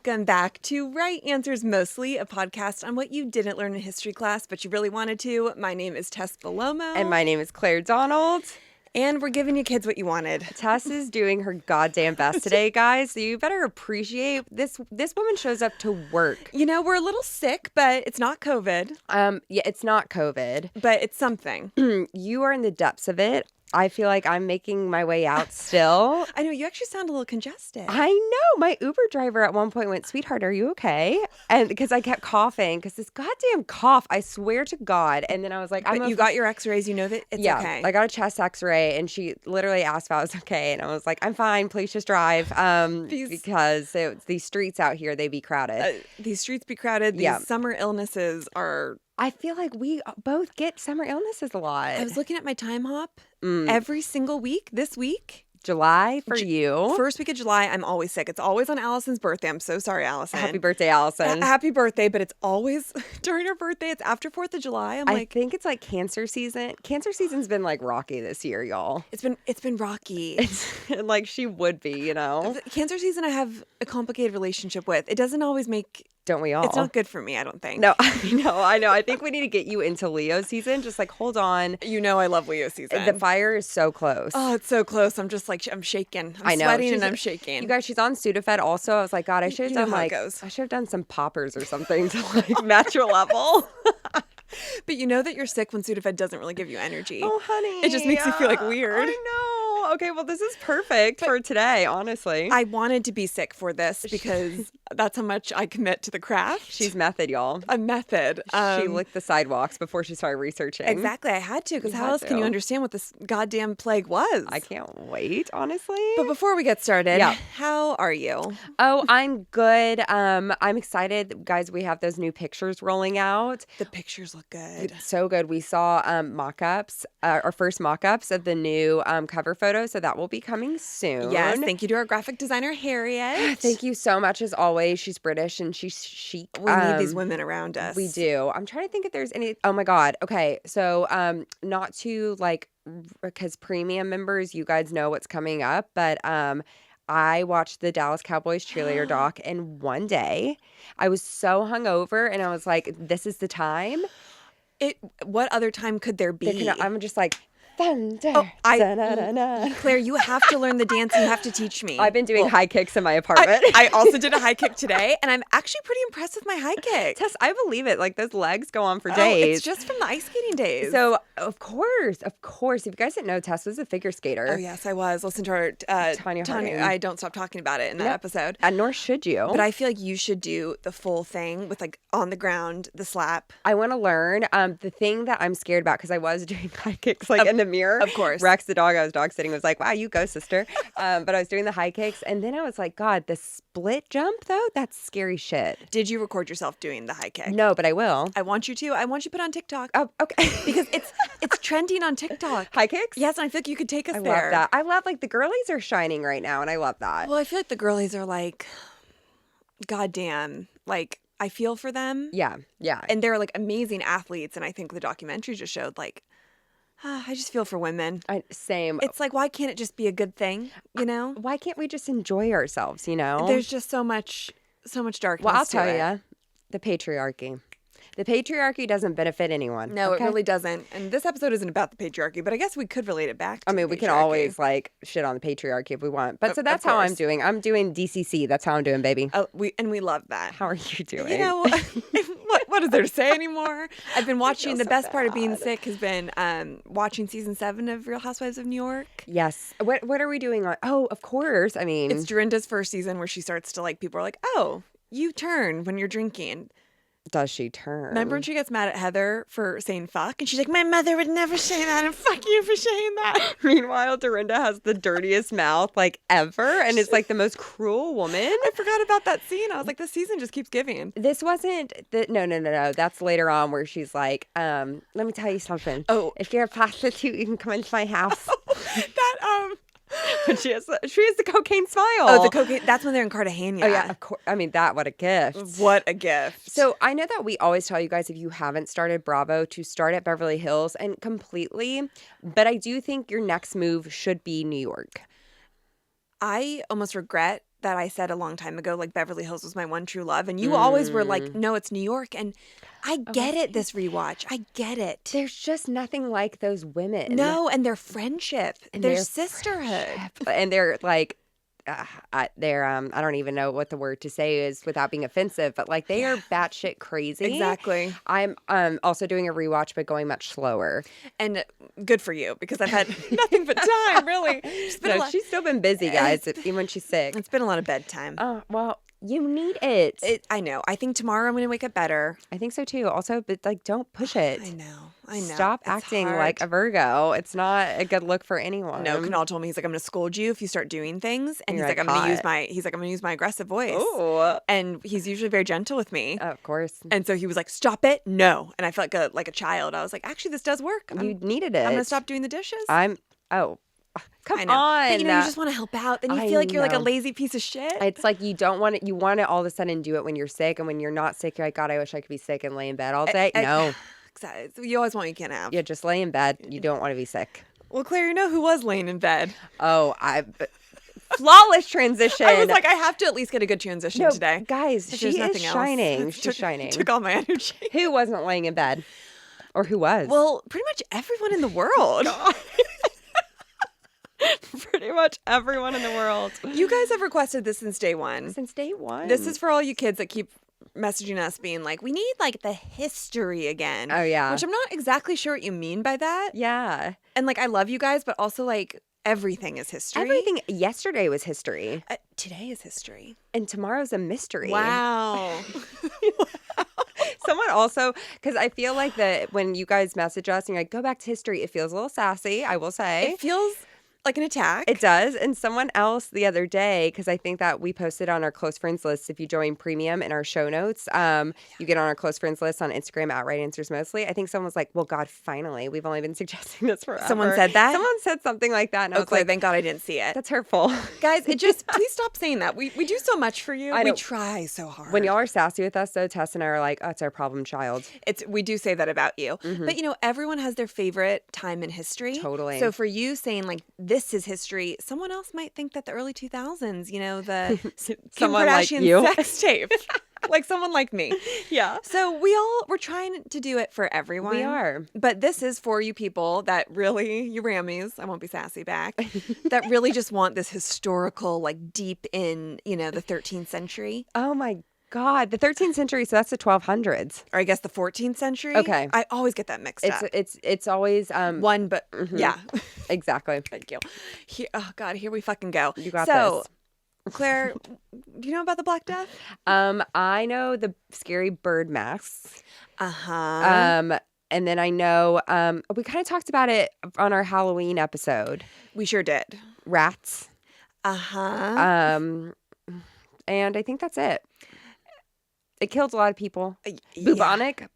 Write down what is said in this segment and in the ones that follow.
Welcome back to Right Answers Mostly, a podcast on what you didn't learn in history class, but you really wanted to. My name is Tess Bellomo. And my name is Claire Donald. And we're giving you kids what you wanted. Tess is doing her goddamn best today, guys. So you better appreciate this. This woman shows up to work. You know, we're a little sick, but it's not COVID. Yeah, it's not COVID. But it's something. You are in the depths of it. I feel like I'm making my way out still. I know, you actually sound a little congested. I know. My Uber driver at one point went, "Sweetheart, are you okay?" And because I kept coughing, because this goddamn cough, I swear to God. And then I was like, but you got your x-rays, you know that it's okay. I got a chest x-ray, and she literally asked if I was okay. And I was like, "I'm fine. Please just drive." Because these streets out here, they be crowded. These streets be crowded. These summer illnesses are... I feel like we both get summer illnesses a lot. I was looking at my time hop every single week this week. July for you. First week of July, I'm always sick. It's always on Allison's birthday. I'm so sorry, Allison. Happy birthday, Allison. Happy birthday, but it's always during her birthday. It's after 4th of July. I think it's like cancer season. Cancer season's been like rocky this year, y'all. It's been rocky. Like she would be, you know. Cancer season I have a complicated relationship with. It doesn't always make... Don't we all? It's not good for me, I don't think. No, I know. I think we need to get you into Leo season. Just like, hold on. You know I love Leo season. The fire is so close. Oh, it's so close. I'm just like, I'm shaking. I'm sweating and I'm shaking. You guys, she's on Sudafed also. I was like, God, I should have done I should have done some poppers or something to like match your level. But you know that you're sick when Sudafed doesn't really give you energy. Oh, honey. It just makes you feel like weird. I know. Okay, well, this is perfect for today, honestly. I wanted to be sick for this because that's how much I commit to the craft. She's method, y'all. A method. She licked the sidewalks before she started researching. Exactly. I had to, because how else can you understand what this goddamn plague was? I can't wait, honestly. But before we get started, how are you? Oh, I'm good. I'm excited. Guys, we have those new pictures rolling out. The pictures look good. So good. We saw mock-ups, our first mock-ups of the new cover photo, so that will be coming soon. Yes, thank you to our graphic designer, Harriet. Thank you so much, as always. She's British and she's chic. We need these women around us. We do. I'm trying to think if there's any... Oh, my God. Okay, so not to, like, because premium members, you guys know what's coming up, but... I watched the Dallas Cowboys cheerleader doc in one day. I was so hungover, and I was like, this is the time. What other time could there be? I'm just like, thunder. Claire, you have to learn the dance. You have to teach me. I've been doing high kicks in my apartment. I also did a high kick today, and I'm actually pretty impressed with my high kick. Tess, I believe it. Like, those legs go on for days. It's just from the ice skating days. So, of course. If you guys didn't know, Tess was a figure skater. Oh, yes, I was. Listen to our Tanya. I don't stop talking about it in that episode. And nor should you. But I feel like you should do the full thing with, like, on the ground, the slap. I want to learn. The thing that I'm scared about, because I was doing high kicks, like, in the mirror. Of course. Rex, the dog I was dog sitting, was like, wow, you go, sister. But I was doing the high kicks. And then I was like, God, the split jump, though, that's scary shit. Did you record yourself doing the high kick? No, but I will. I want you to. I want you to put it on TikTok. Oh, okay. Because it's trending on TikTok. High kicks? Yes, and I feel like you could take us there. I love that. I love, like, the girlies are shining right now, and I love that. Well, I feel like the girlies are like, goddamn, like, I feel for them. Yeah. And they're, like, amazing athletes, and I think the documentary just showed, like, I just feel for women. Same. It's like, why can't it just be a good thing, you know? Why can't we just enjoy ourselves, you know? There's just so much darkness. Well, I'll tell you, the patriarchy. The patriarchy doesn't benefit anyone. No, it really doesn't. And this episode isn't about the patriarchy, but I guess we could relate it back to we can always, like, shit on the patriarchy if we want. But so that's how I'm doing. I'm doing DCC. That's how I'm doing, baby. We love that. How are you doing? You know, what is there to say anymore? I've been watching, the best part of being sick has been watching season 7 of Real Housewives of New York. Yes. What are we doing on? Oh, of course. I mean, it's Dorinda's first season where she starts to, like, people are like, oh, you turn when you're drinking. Does she turn? Remember when she gets mad at Heather for saying fuck? And she's like, my mother would never say that, and fuck you for saying that. Meanwhile, Dorinda has the dirtiest mouth, like, ever, and is, like, the most cruel woman. I forgot about that scene. I was like, the season just keeps giving. This wasn't... No. That's later on where she's like, let me tell you something. Oh. If you're a prostitute, you can come into my house. But she has the cocaine smile. Oh, the cocaine. That's when they're in Cartagena. Oh, yeah, of course. I mean, what a gift. What a gift. So I know that we always tell you guys, if you haven't started Bravo, to start at Beverly Hills, and completely. But I do think your next move should be New York. I almost regret that I said a long time ago, like Beverly Hills was my one true love. And you always were like, no, it's New York. And I get it, this rewatch. I get it. There's just nothing like those women. No, and their friendship, And their their sisterhood. And they're like, they're I don't even know what the word to say is without being offensive, but like they are batshit crazy. Exactly. I'm also doing a rewatch, but going much slower. And good for you, because I've had nothing but time, really. She's still been busy, guys, even when she's sick. It's been a lot of bedtime. Well, you need it. I know. I think tomorrow I'm going to wake up better. I think so too. Also, but like, don't push it. I know. Stop acting like a Virgo. It's not a good look for anyone. No, Kunal told me, he's like, I'm going to scold you if you start doing things. And You're he's like, I'm going to use my aggressive voice. Ooh. And he's usually very gentle with me. Of course. And so he was like, stop it. No. And I felt like a child. I was like, actually, this does work. You needed it. I'm going to stop doing the dishes. Come on. But, you just want to help out. Then you feel like you're like a lazy piece of shit. It's like you don't want it. You want to all of a sudden do it when you're sick. And when you're not sick, you're like, God, I wish I could be sick and lay in bed all day. No. Exactly. You always want what you can't have. Yeah, just lay in bed. You don't want to be sick. Well, Claire, you know who was laying in bed? Flawless transition. I was like, I have to at least get a good transition today. Guys, she is shining. She's shining. Took all my energy. Who wasn't laying in bed? Or who was? Well, pretty much everyone in the world. Pretty much everyone in the world. You guys have requested this since day one. Since day one. This is for all you kids that keep messaging us being like, we need like the history again. Oh, yeah. Which I'm not exactly sure what you mean by that. Yeah. And like, I love you guys, but also like everything is history. Everything. Yesterday was history. Today is history. And tomorrow's a mystery. Wow. Someone also, because I feel like that when you guys message us and you're like, go back to history, it feels a little sassy, I will say. It feels like an attack. It does. And someone else the other day, because I think that we posted on our close friends list, if you join premium in our show notes, you get on our close friends list on Instagram at Right Answers Mostly. I think someone was like, well, God, finally, we've only been suggesting this forever. Someone said that? Someone said something like that. And I was Claire, like, thank God I didn't see it. That's hurtful. Guys, please stop saying that. We do so much for you. We try so hard. When y'all are sassy with us, though, Tess and I are like, oh, it's our problem child. We do say that about you. Mm-hmm. But, everyone has their favorite time in history. Totally. So for you saying, like, this is history, someone else might think that the early 2000s, the Kim Someone like Kardashian you. sex tape. Like someone like me. Yeah. So we're trying to do it for everyone. We are. But this is for you people that really, you rammies, I won't be sassy back, that really just want this historical, like deep in, the 13th century. Oh my God, the 13th century, so that's the 1200s. Or I guess the 14th century. Okay. I always get that mixed up. It's always one, but yeah. Exactly. Thank you. Here we fucking go. You got this. Claire, do you know about the Black Death? I know the scary bird masks. Uh-huh. And then I know we kind of talked about it on our Halloween episode. We sure did. Rats. Uh-huh. And I think that's it. It killed a lot of people. Bubonic.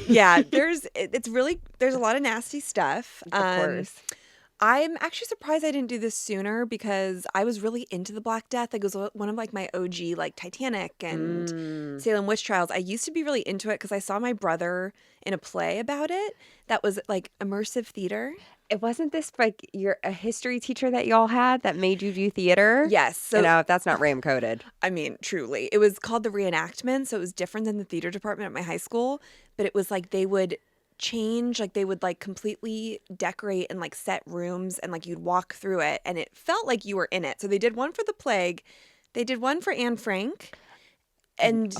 Yeah, there's a lot of nasty stuff. Of course. I'm actually surprised I didn't do this sooner because I was really into the Black Death. Like, it was one of like my OG, like Titanic and Salem Witch Trials. I used to be really into it because I saw my brother in a play about it that was like immersive theater. It wasn't this like a history teacher that y'all had that made you do theater? Yes. So, if that's not RAM coded. I mean, truly. It was called the reenactment. So it was different than the theater department at my high school. But it was like they would change, like they would like completely decorate and like set rooms and like you'd walk through it and it felt like you were in it. So they did one for the plague, they did one for Anne Frank, and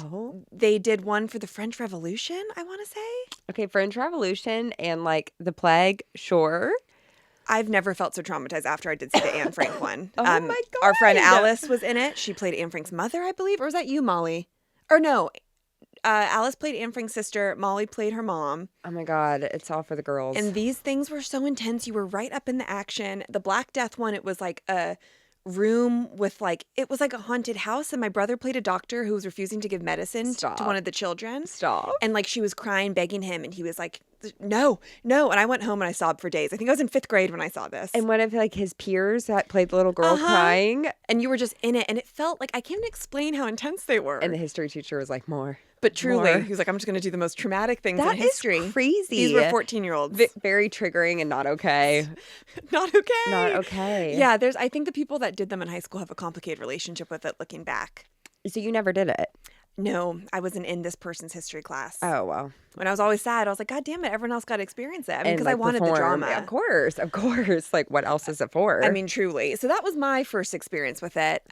they did one for the French Revolution, I want to say. Okay, French Revolution and like the plague, sure. I've never felt so traumatized after I did see the Anne Frank one. Oh my God. Our friend Alice was in it. She played Anne Frank's mother, I believe. Or was that you, Molly? Or no, Alice played Anne Frank's sister. Molly played her mom. Oh my God, it's all for the girls. And these things were so intense. You were right up in the action. The Black Death one, it was like a room with like, it was like a haunted house. And my brother played a doctor who was refusing to give medicine to one of the children. Stop. And like she was crying, begging him. And he was like, no. And I went home and I sobbed for days. I think I was in 5th grade when I saw this. And one of like his peers that played the little girl crying. And you were just in it. And it felt like, I can't even explain how intense they were. And the history teacher was like, more. But truly, More. he was like, I'm just going to do the most traumatic things That in is history. crazy. These were 14-year-olds. Very triggering and not okay. Not okay. Not okay. Yeah, I think the people that did them in high school have a complicated relationship with it looking back. So you never did it? No, I wasn't in this person's history class. Oh, well. When I was always sad, I was like, God damn it, everyone else got to experience it. I mean, And, because I wanted the perform. drama. Yeah, of course. Like, what else is it for? I mean, truly. So that was my first experience with it.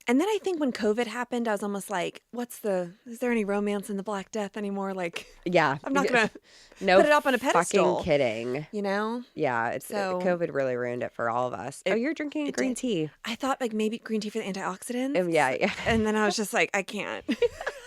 And then I think when COVID happened, I was almost like, is there any romance in the Black Death anymore? Like, yeah. I'm not going to no put it up on a pedestal. Fucking kidding. You know? Yeah, COVID really ruined it for all of us. You're drinking green tea. I thought like maybe green tea for the antioxidants. Yeah. And then I was just like, I can't.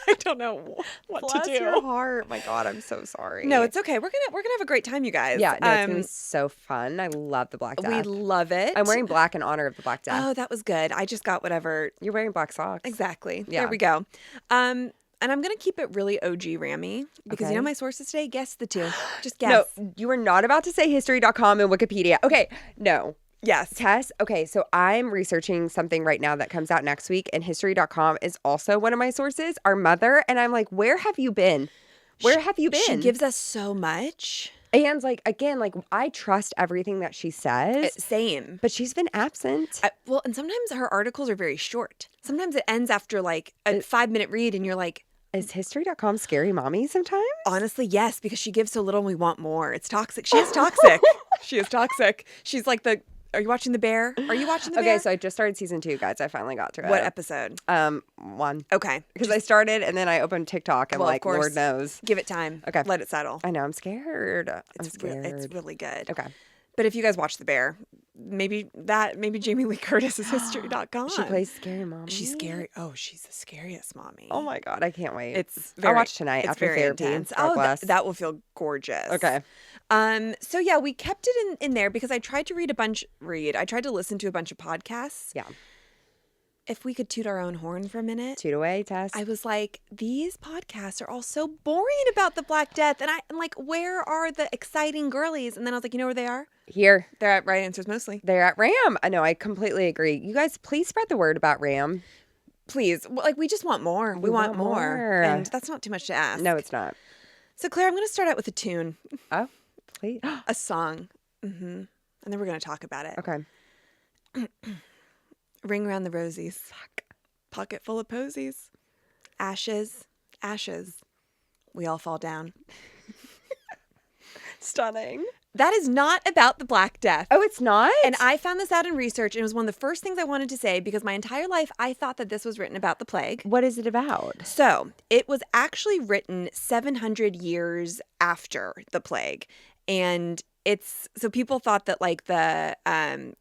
I don't know what Bless to do. your heart. My God, I'm so sorry. No, it's okay. We're gonna have a great time, you guys. Yeah, no, it's gonna be so fun. I love the Black Death. We love it. I'm wearing black in honor of the Black Death. Oh, that was good. I just got whatever. You're wearing black socks. Exactly. Yeah. There we go. And I'm gonna keep it really OG Rammy because Okay. you know my sources today. Guess the two. Just guess. No, you are not about to say history.com and Wikipedia. Okay, no. Yes. Tess, okay, so I'm researching something right now that comes out next week, and history.com is also one of my sources, our mother, and I'm like, where have you been? Where have you been? She gives us so much. And like, again, like I trust everything that she says. Same. But she's been absent. Well, and sometimes her articles are very short. Sometimes it ends after like a 5-minute read and you're like, Is history.com scary mommy sometimes? honestly, yes, because she gives so little and we want more. It's toxic. She is toxic. She is toxic. She's like are you watching The Bear? Are you watching The Bear? Okay, so I just started season 2, guys. I finally got through it. What episode? 1. Okay. Because I started and then I opened TikTok and Well, of like, course. Lord knows. Give it time. Okay. Let it settle. I know, I'm scared. It's really good. Okay. But if you guys watch The Bear, maybe Jamie Lee Curtis is history.com. She plays scary mommy. She's scary. Oh, she's the scariest mommy. Oh my God, I can't wait. I'll watch tonight it's after very therapy. intense. God bless. That will feel gorgeous. Okay. So yeah, we kept it in there because I tried to I tried to listen to a bunch of podcasts. Yeah. If we could toot our own horn for a minute. Toot away, Tess. I was like, these podcasts are all so boring about the Black Death. And I'm like, where are the exciting girlies? And then I was like, you know where they are? Here. They're at Right Answers mostly. They're at RAM. I know, I completely agree. You guys, please spread the word about RAM. Please. Like, we just want more. We want more. And that's not too much to ask. No, it's not. So, Claire, I'm going to start out with a tune. Oh, please. A song. And then we're going to talk about it. Okay. Ring around the rosies. Fuck. Pocket full of posies. Ashes. Ashes. We all fall down. Stunning. That is not about the Black Death. Oh, it's not? And I found this out in research, and it was one of the first things I wanted to say because my entire life I thought that this was written about the plague. What is it about? So it was actually written 700 years after the plague. And so people thought that like the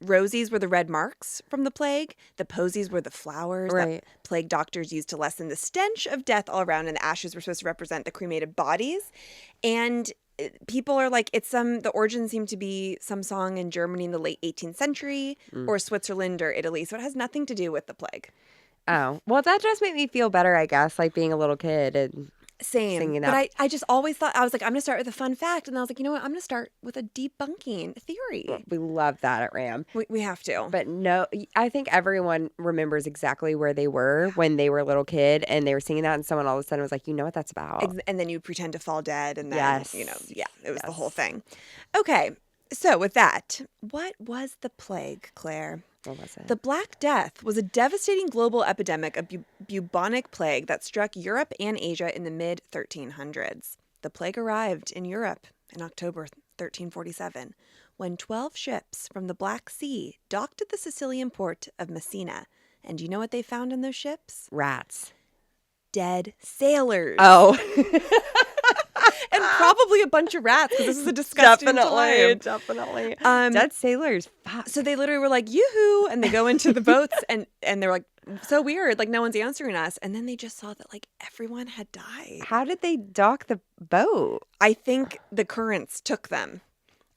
rosies were the red marks from the plague. The posies were the flowers that plague doctors used to lessen the stench of death all around. And the ashes were supposed to represent the cremated bodies. And people are like, the origin seemed to be some song in Germany in the late 18th century or Switzerland or Italy. So it has nothing to do with the plague. Oh, well, that just made me feel better, I guess, like being a little kid and Same. singing But that. I just always thought, I was like, I'm going to start with a fun fact. And I was like, you know what? I'm going to start with a debunking theory. We love that at RAM. We have to. But no, I think everyone remembers exactly where they were when they were a little kid and they were singing that and someone all of a sudden was like, you know what that's about? And then you pretend to fall dead and then, Yes. it was the whole thing. Okay. So with that, what was the plague, Claire? What was it? The Black Death was a devastating global epidemic of bubonic plague that struck Europe and Asia in the mid-1300s. The plague arrived in Europe in October 1347 when 12 ships from the Black Sea docked at the Sicilian port of Messina. And do you know what they found in those ships? Rats. Dead sailors. Oh. And probably a bunch of rats because this is a disgusting time. Definitely. Um, Dead sailors. Fuck. So they literally were like, yoo-hoo, and they go into the boats and they're like, so weird, like no one's answering us. And then they just saw that like everyone had died. How did they dock the boat? I think the currents took them.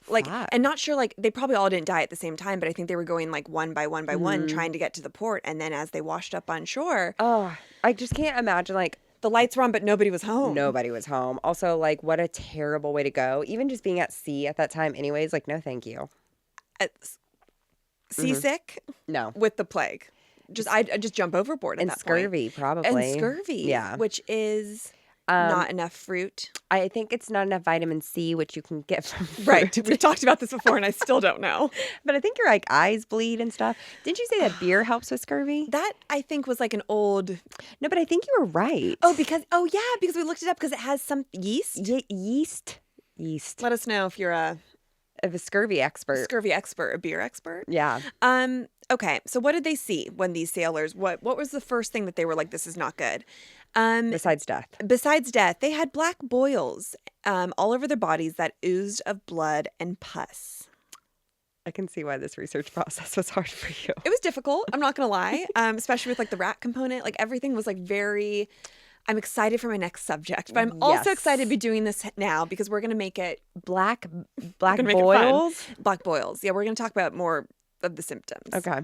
Like, Fuck. and not sure, like, they probably all didn't die at the same time, but I think they were going like one by one by one, trying to get to the port. And then as they washed up on shore, Oh, I just can't imagine like the lights were on, but nobody was home. nobody was home. Also, like, what a terrible way to go. Even just being at sea at that time, anyways, like, no, thank you. Seasick No. with the plague. I just jump overboard at And that scurvy, point. probably. And scurvy. Yeah. Which is Not enough fruit. I think it's not enough vitamin C, which you can get from fruit. Right. We've talked about this before, and I still don't know. But I think your like eyes bleed and stuff. Didn't you say that beer helps with scurvy? That, I think, was like an old... No, but I think you were right. Oh, yeah, because we looked it up because it has some yeast. Yeast. Let us know if you're a scurvy expert. scurvy expert, a beer expert. Yeah. Okay, so what did they see when these sailors, what was the first thing that they were like, this is not good? Besides death. Besides death, they had black boils all over their bodies that oozed of blood and pus. I can see why this research process was hard for you. It was difficult, I'm not gonna lie, especially with like the rat component. Like everything was like very... I'm excited for my next subject, but I'm also excited to be doing this now because we're going to make it black boils. Black boils. Yeah, we're going to talk about more of the symptoms. Okay.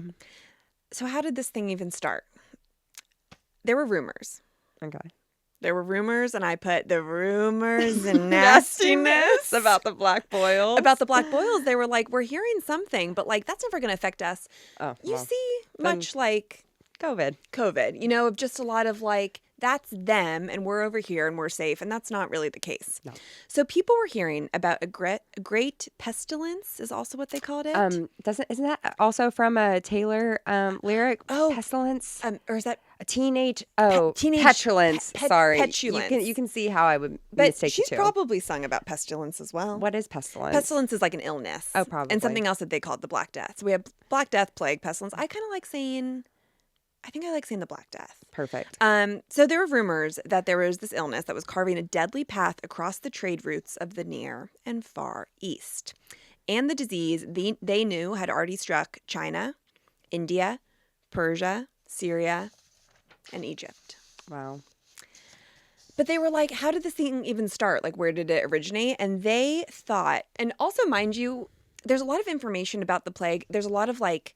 So how did this thing even start? There were rumors. Okay. There were rumors, and I put the rumors and nastiness about the black boils. About the black boils. They were like, we're hearing something, but like that's never going to affect us. Oh, you see, much like COVID, you know, of just a lot of like, that's them and we're over here and we're safe. And that's not really the case. No. So people were hearing about a great pestilence is also what they called it. Isn't that also from a Taylor lyric? Oh, pestilence. Or is that a teenage petulance? Sorry. Petulance. You can see how I would mistake the two. She's probably sung about pestilence as well. What is pestilence? Pestilence is like an illness. Oh, probably. And something else that they called the Black Death. So we have Black Death, plague, pestilence. I like saying the Black Death. Perfect. So there were rumors that there was this illness that was carving a deadly path across the trade routes of the Near and Far East. And the disease they knew had already struck China, India, Persia, Syria, and Egypt. Wow. But they were like, how did this thing even start? Like, where did it originate? And they thought, and also mind you, there's a lot of information about the plague. There's a lot of like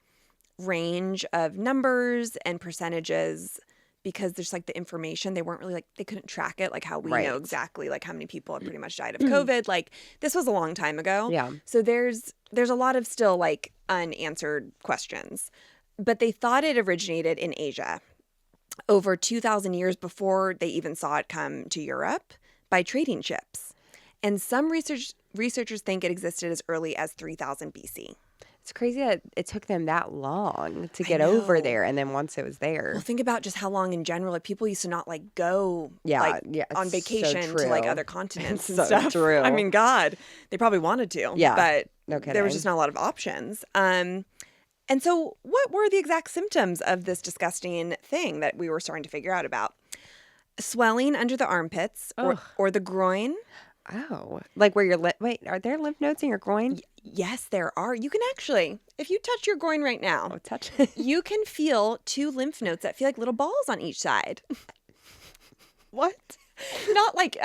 range of numbers and percentages because there's like the information. They weren't really like, they couldn't track it like how we know exactly like how many people have pretty much died of COVID. Like this was a long time ago. Yeah. So there's a lot of still like unanswered questions. But they thought it originated in Asia over 2,000 years before they even saw it come to Europe by trading ships. And some researchers think it existed as early as 3000 BC. It's crazy that it took them that long to get over there, and then once it was there. Well, think about just how long in general. Like people used to not like go on vacation so to like other continents and so stuff. True. I mean, God, they probably wanted to. Yeah, but no kidding. There was just not a lot of options. And so, what were the exact symptoms of this disgusting thing that we were starting to figure out about? Swelling under the armpits or the groin. Oh, like where your wait, are there lymph nodes in your groin? Yes, there are. You can actually, if you touch your groin right now, touch it. You can feel 2 lymph nodes that feel like little balls on each side. What? Not like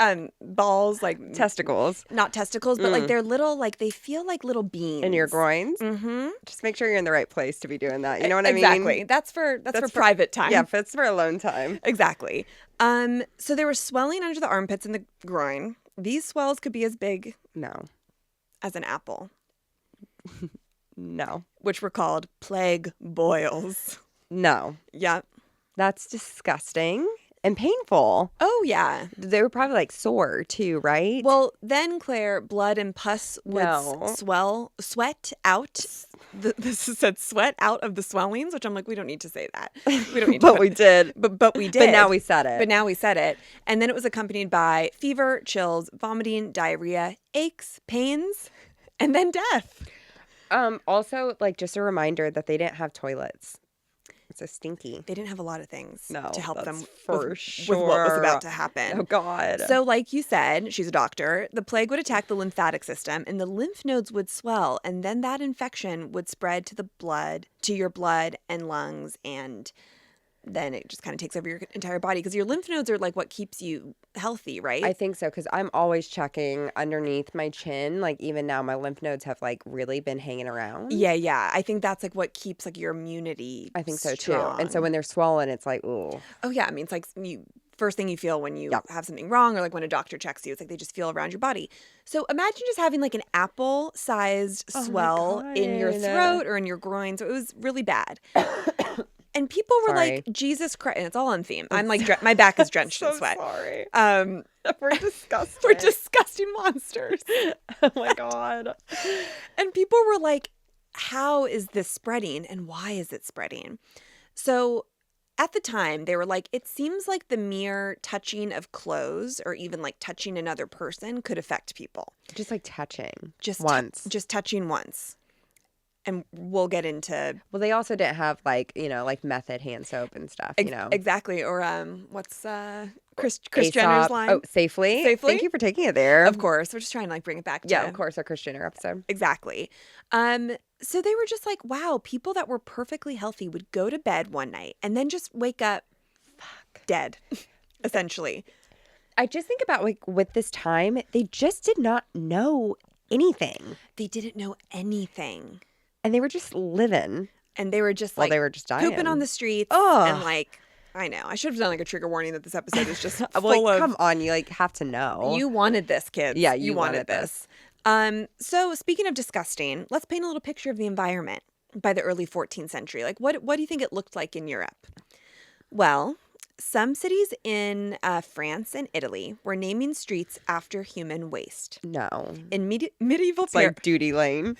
balls, like testicles. Not testicles, but like they're little, like they feel like little beans in your groins. Mm-hmm. Just make sure you're in the right place to be doing that. You know what I mean? Exactly. That's for private time. Yeah, that's for alone time. Exactly. So there was swelling under the armpits and the groin. These swells could be as big as an apple. No. Which were called plague boils. No. Yep. That's disgusting and painful. Oh, yeah. They were probably like sore too, right? Well, then, Claire, blood and pus would sweat out. This said sweat out of the swellings, which I'm like, we don't need to say that. We don't need to. We did. But we did. But now we said it. But now we said it. And then it was accompanied by fever, chills, vomiting, diarrhea, aches, pains, and then death. Also, like, just a reminder that they didn't have toilets. It's so stinky. They didn't have a lot of things to help them with what was about to happen. Oh, God. So like you said, she's a doctor, the plague would attack the lymphatic system and the lymph nodes would swell. And then that infection would spread to your blood and lungs. And then it just kind of takes over your entire body because your lymph nodes are like what keeps you healthy, right? I think so, because I'm always checking underneath my chin. Like even now, my lymph nodes have like really been hanging around. Yeah. I think that's like what keeps like your immunity I think so strong. too. And so when they're swollen, it's like, ooh. Oh yeah, I mean it's like first thing you feel when you have something wrong or like when a doctor checks you, it's like they just feel around your body. So imagine just having like an apple-sized swell in your throat or in your groin. So it was really bad. And people were Sorry. like, Jesus Christ. And it's all on theme. I'm like, my back is drenched in So sweat. sorry. We're disgusting. We're disgusting monsters. Oh my God. And people were like, how is this spreading and why is it spreading? So at the time, they were like, it seems like the mere touching of clothes or even like touching another person could affect people. Just like touching. Just once. just touching once. And we'll get into... Well, they also didn't have like, like method hand soap and stuff, Exactly. Or what's Kris Jenner's line? Oh, safely. Safely? Thank you for taking it there. Of course. We're just trying to like bring it back to... Yeah, of course, our Kris Jenner episode. Exactly. So they were just like, wow, people that were perfectly healthy would go to bed one night and then just wake up dead, essentially. I just think about like with this time, they just did not know anything. They didn't know anything. And they were just living. And they were just like, they were just dying. Pooping on the streets. Ugh. And like, I know, I should have done like a trigger warning that this episode is just full well, like, of... come on, you like have to know. You wanted this, kids. Yeah, you wanted this. So speaking of disgusting, let's paint a little picture of the environment by the early 14th century. Like, what do you think it looked like in Europe? Well, some cities in France and Italy were naming streets after human waste. No. In medieval It's like Duty Lane.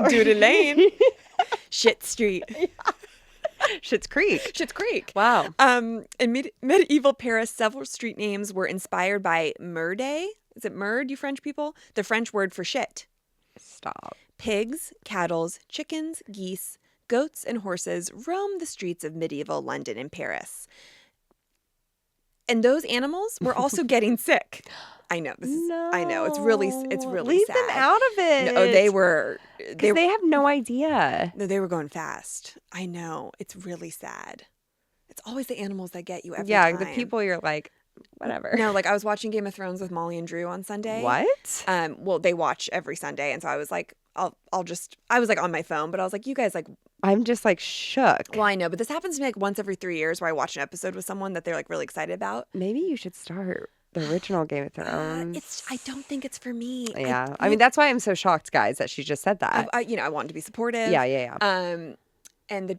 Duty Lane. Shit Street. Schitt's Creek. Schitt's Creek. Wow. In medieval Paris, several street names were inspired by merde. Is it merde, you French people? The French word for shit. Stop. Pigs, cattle, chickens, geese, goats, and horses roamed the streets of medieval London and Paris. And those animals were also getting sick. I know. I know. It's really Leave sad. them out of it. No, they were. They have no idea. No, they were going fast. I know. It's really sad. It's always the animals that get you every Yeah, time. the people you're like, whatever. No, like I was watching Game of Thrones with Molly and Drew on Sunday. What? Well, they watch every Sunday, and so I was like, I was like on my phone, but I was like, you guys like... I'm just like shook. Well, I know, but this happens to me like once every 3 years where I watch an episode with someone that they're like really excited about. Maybe you should start the original Game of Thrones. I don't think it's for me. Yeah. I mean, that's why I'm so shocked, guys, that she just said that. I wanted to be supportive. Yeah. And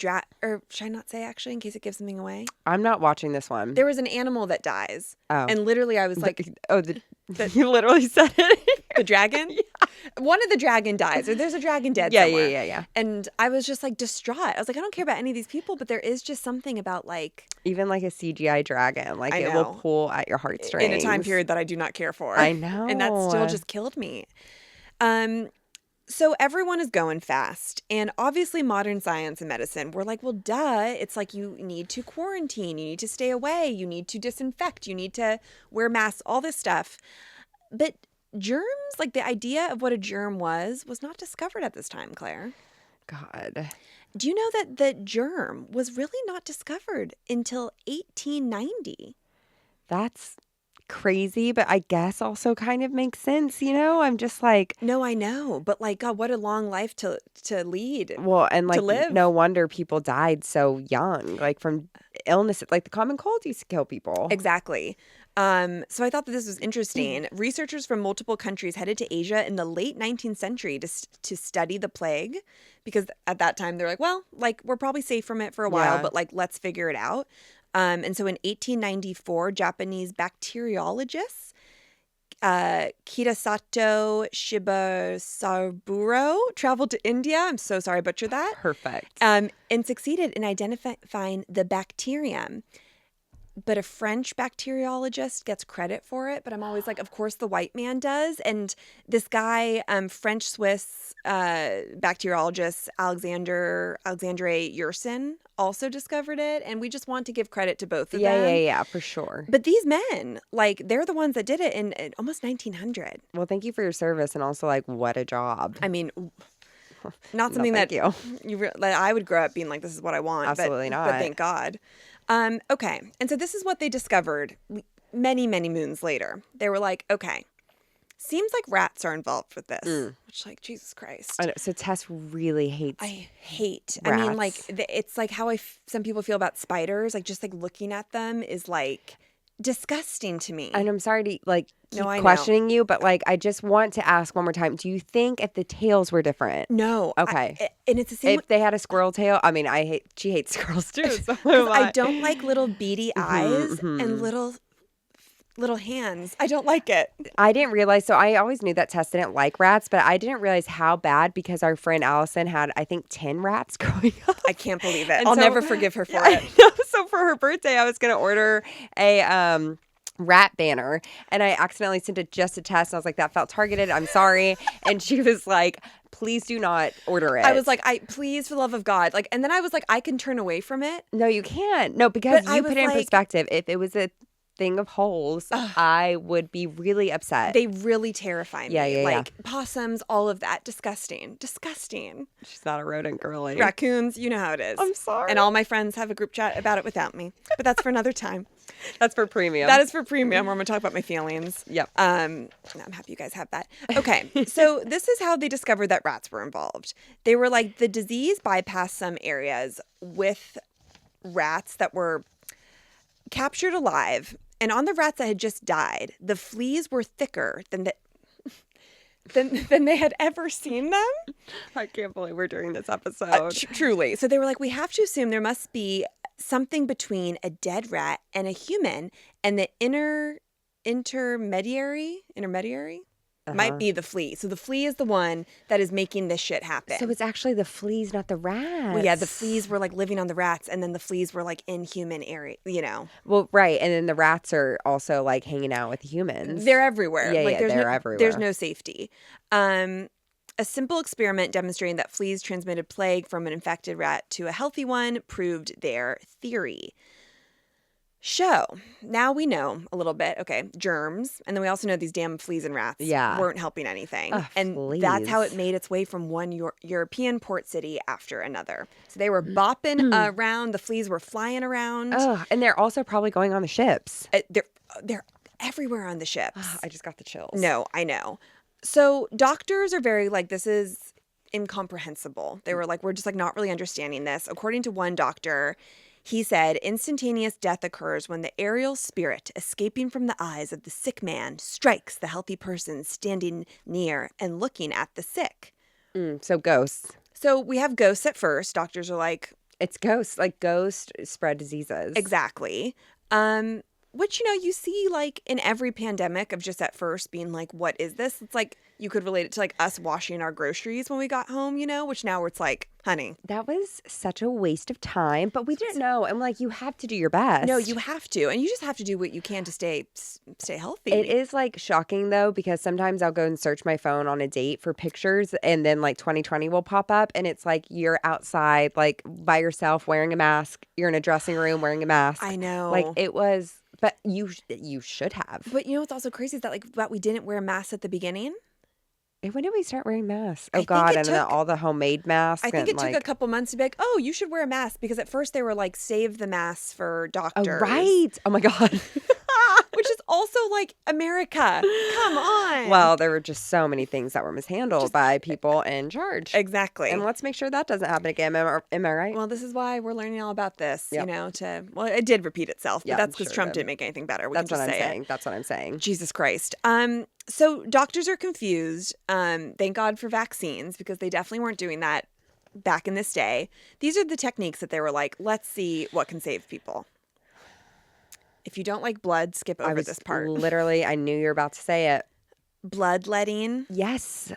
or should I not say actually in case it gives something away? I'm not watching this one. There was an animal that dies. Oh. And literally I was like... You literally said it. The dragon? Yeah. One of the dragon dies, or there's a dragon dead Yeah, somewhere. yeah. And I was just like distraught. I was like, I don't care about any of these people, but there is just something about like... Even like a CGI dragon, like it will pull at your heartstrings. In a time period that I do not care for. I know. And that still just killed me. So everyone is going fast. And obviously modern science and medicine, we're like, well, duh. It's like you need to quarantine. You need to stay away. You need to disinfect. You need to wear masks, all this stuff. But germs, like the idea of what a germ was not discovered at this time, Claire. God. Do you know that the germ was really not discovered until 1890? That's crazy, but I guess also kind of makes sense, I'm just like... No, I know, but like, God, what a long life to lead. Well, and like, to live. No wonder people died so young, like from illness, like the common cold used to kill people. Exactly. So I thought that this was interesting. Researchers from multiple countries headed to Asia in the late 19th century to study the plague, because at that time they're like, well, like we're probably safe from it for a while, but like let's figure it out. And so in 1894, Japanese bacteriologists, Kitasato Shibasaburo, traveled to India. I'm so sorry I butchered that. Perfect. And succeeded in identifying the bacterium. But a French bacteriologist gets credit for it. But I'm always like, of course the white man does. And this guy, French-Swiss bacteriologist Alexandre Yersin also discovered it. And we just want to give credit to both of them. Yeah, for sure. But these men, like, they're the ones that did it in almost 1900. Well, thank you for your service. And also, like, what a job. I mean... Not something that I would grow up being like, this is what I want. Absolutely not. But thank God. Okay. And so this is what they discovered many, many moons later. They were like, okay, seems like rats are involved with this. Which, like, Jesus Christ. I know. So Tess really hates rats. I mean, like, it's like how some people feel about spiders. Like, just like looking at them is like disgusting to me. And I'm sorry to like keep No, I know. questioning you, but like I just want to ask one more time. Do you think if the tails were different? No. Okay. And it's the same If they had a squirrel tail, I mean, she hates squirrels too. So because am I I. don't like little beady eyes and little hands. I don't like it. I didn't realize. So I always knew that Tess didn't like rats, but I didn't realize how bad because our friend Allison had, I think, 10 rats growing up. I can't believe it. And I'll so- never forgive her for Yeah, it. I know. So for her birthday, I was going to order a rat banner, and I accidentally sent it just to Tess. And I was like, that felt targeted. I'm sorry. And she was like, please do not order it. I was like, please, for the love of God. Like, and then I was like, I can turn away from it. No, you can't. No, because But I you was put it in like- perspective. If it was a thing of holes, I would be really upset. They really terrify me. Yeah. Like possums, all of that. Disgusting. Disgusting. She's not a rodent girly. Raccoons, you know how it is. I'm sorry. And all my friends have a group chat about it without me. But that's for another time. That's for premium. That is for premium where I'm going to talk about my feelings. Yep. I'm happy you guys have that. Okay. So this is how they discovered that rats were involved. They were like, the disease bypassed some areas with rats that were captured alive. And on the rats that had just died, the fleas were thicker than they had ever seen them. I can't believe we're doing this episode. Truly. So they were like, we have to assume there must be something between a dead rat and a human, and the intermediary might be the flea. So the flea is the one that is making this shit happen. So it's actually the fleas, not the rats. Well, yeah, the fleas were like living on the rats, and then the fleas were like in human area, Well, right. And then the rats are also like hanging out with humans. They're everywhere. Yeah, like, yeah, they're everywhere. There's no safety. A simple experiment demonstrating that fleas transmitted plague from an infected rat to a healthy one proved their theory. So now we know a little bit. Okay, germs. And then we also know these damn fleas and rats weren't helping anything. And that's how it made its way from one European port city after another. So they were bopping around. The fleas were flying around. Oh, and they're also probably going on the ships. They're everywhere on the ships. I just got the chills. No, I know. So doctors are very like, this is incomprehensible. They were like, we're just like not really understanding this. According to one doctor, he said, instantaneous death occurs when the aerial spirit escaping from the eyes of the sick man strikes the healthy person standing near and looking at the sick. So ghosts. So we have ghosts at first. Doctors are like... It's ghosts. Like ghosts spread diseases. Exactly. Which, you see like in every pandemic of just at first being like, what is this? It's like you could relate it to like us washing our groceries when we got home, which now it's like, honey. That was such a waste of time, but we didn't know. And like, you have to do your best. No, you have to. And you just have to do what you can to stay healthy. It is like shocking though, because sometimes I'll go and search my phone on a date for pictures and then like 2020 will pop up and it's like you're outside like by yourself wearing a mask. You're in a dressing room wearing a mask. I know. Like it was, but you should have. But what's also crazy is that we didn't wear masks at the beginning. And when did we start wearing masks? I Oh God, think and then all the homemade masks. I think it like, took a couple months to be like, oh, you should wear a mask, because at first they were like, save the masks for doctors. Oh, right. Oh my God. Which is also like America. Come on. Well, there were just so many things that were mishandled by people in charge. Exactly. And let's make sure that doesn't happen again. Am I right? Well, this is why we're learning all about this, Yep. it did repeat itself, but Yeah, that's I'm because sure it Trump did. didn't make anything better. We That's can what just I'm say saying. it. That's what I'm saying. Jesus Christ. So doctors are confused. Thank God for vaccines, because they definitely weren't doing that back in this day. These are the techniques that they were like, let's see what can save people. If you don't like blood, skip over this part. Literally, I knew you were about to say it. Bloodletting. Yes.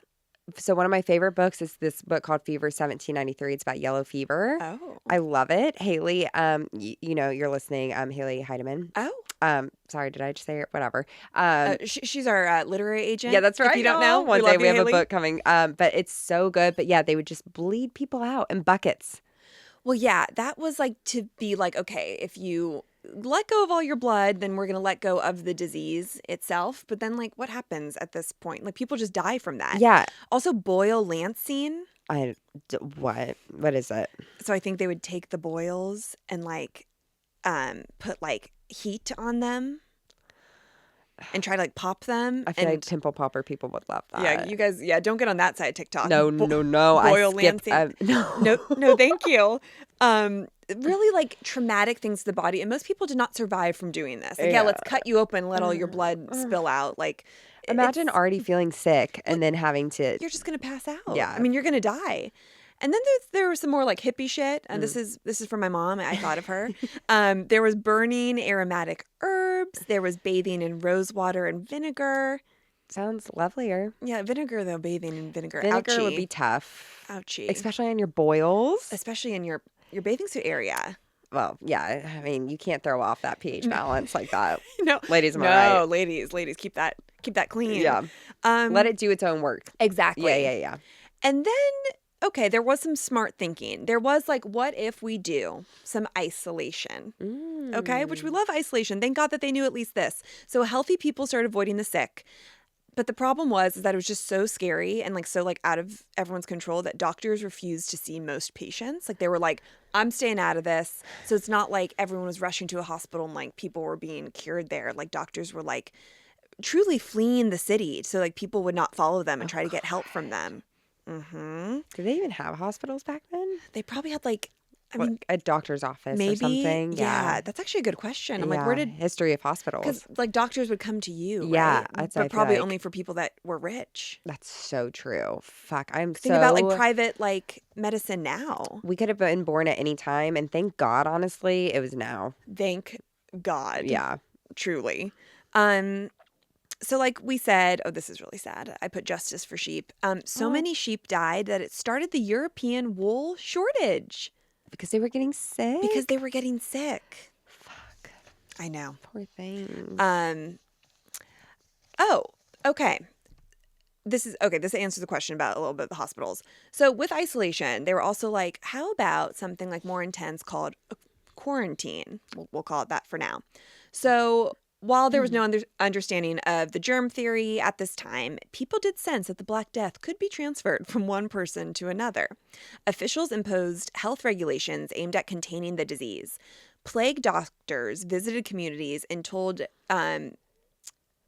So one of my favorite books is this book called Fever 1793. It's about yellow fever. Oh. I love it. Haley, you're listening. Haley Heidemann. Oh. Sorry, did I just say it? Whatever. She's our literary agent. Yeah, that's right. If you don't know, one day we have Haley. a book coming. But it's so good. But yeah, they would just bleed people out in buckets. Well, yeah, that was like to be like, okay, if you let go of all your blood, then we're going to let go of the disease itself. But then, like, what happens at this point? Like, people just die from that. Yeah. Also, boil lancing. What? What is it? So I think they would take the boils and like put like heat on them and try to like pop them. I feel like pimple popper people would love that. Yeah, you guys, don't get on that side of TikTok. No. Boil I skipped. lancing. No. No, thank you. really like traumatic things to the body, and most people did not survive from doing this. Like, Yeah. let's cut you open, let all your blood spill out. Like, Imagine it's, already feeling sick and then having to. you're just gonna pass out. Yeah. I mean, you're gonna die. And then there was some more like hippie shit. And this is from my mom. I thought of her. There was burning aromatic herbs. There was bathing in rose water and vinegar. Sounds lovelier. Yeah, vinegar though. Bathing in vinegar. Vinegar Ouchie. would be tough. Ouchie. Especially on your boils. Especially in your bathing suit area. Well, yeah. I mean, you can't throw off that pH balance like that. No, Ladies, am I right? No, ladies, keep that clean. Yeah. Let it do its own work. Exactly. Yeah. And then, okay, there was some smart thinking. There was like, what if we do some isolation? Okay, which we love isolation. Thank God that they knew at least this. So healthy people started avoiding the sick. But the problem was is that it was just so scary and like so like out of everyone's control that doctors refused to see most patients. Like they were like, I'm staying out of this. So it's not like everyone was rushing to a hospital and like people were being cured there. Like doctors were like truly fleeing the city so like people would not follow them and try to get help from them. Did they even have hospitals back then? They probably had like, I What, mean, a doctor's office maybe or something? Yeah, that's actually a good question. I'm like, where did history of hospitals? because like doctors would come to you, Yeah, right? that's- I but feel probably like- only for people that were rich. That's so true. Fuck, I'm Think about like private like medicine now. We could have been born at any time, and thank God, honestly, it was now. Thank God. Yeah. Truly. So like we said, oh, this is really sad. I put justice for sheep. So many sheep died that it started the European wool shortage Because they were getting sick? because they were getting sick. Fuck. I know. Poor things. Oh, okay. This answers the question about a little bit of the hospitals. So with isolation, they were also like, how about something like more intense called a quarantine? We'll call it that for now. So while there was no understanding of the germ theory at this time, people did sense that the Black Death could be transferred from one person to another. Officials imposed health regulations aimed at containing the disease. Plague doctors visited communities and told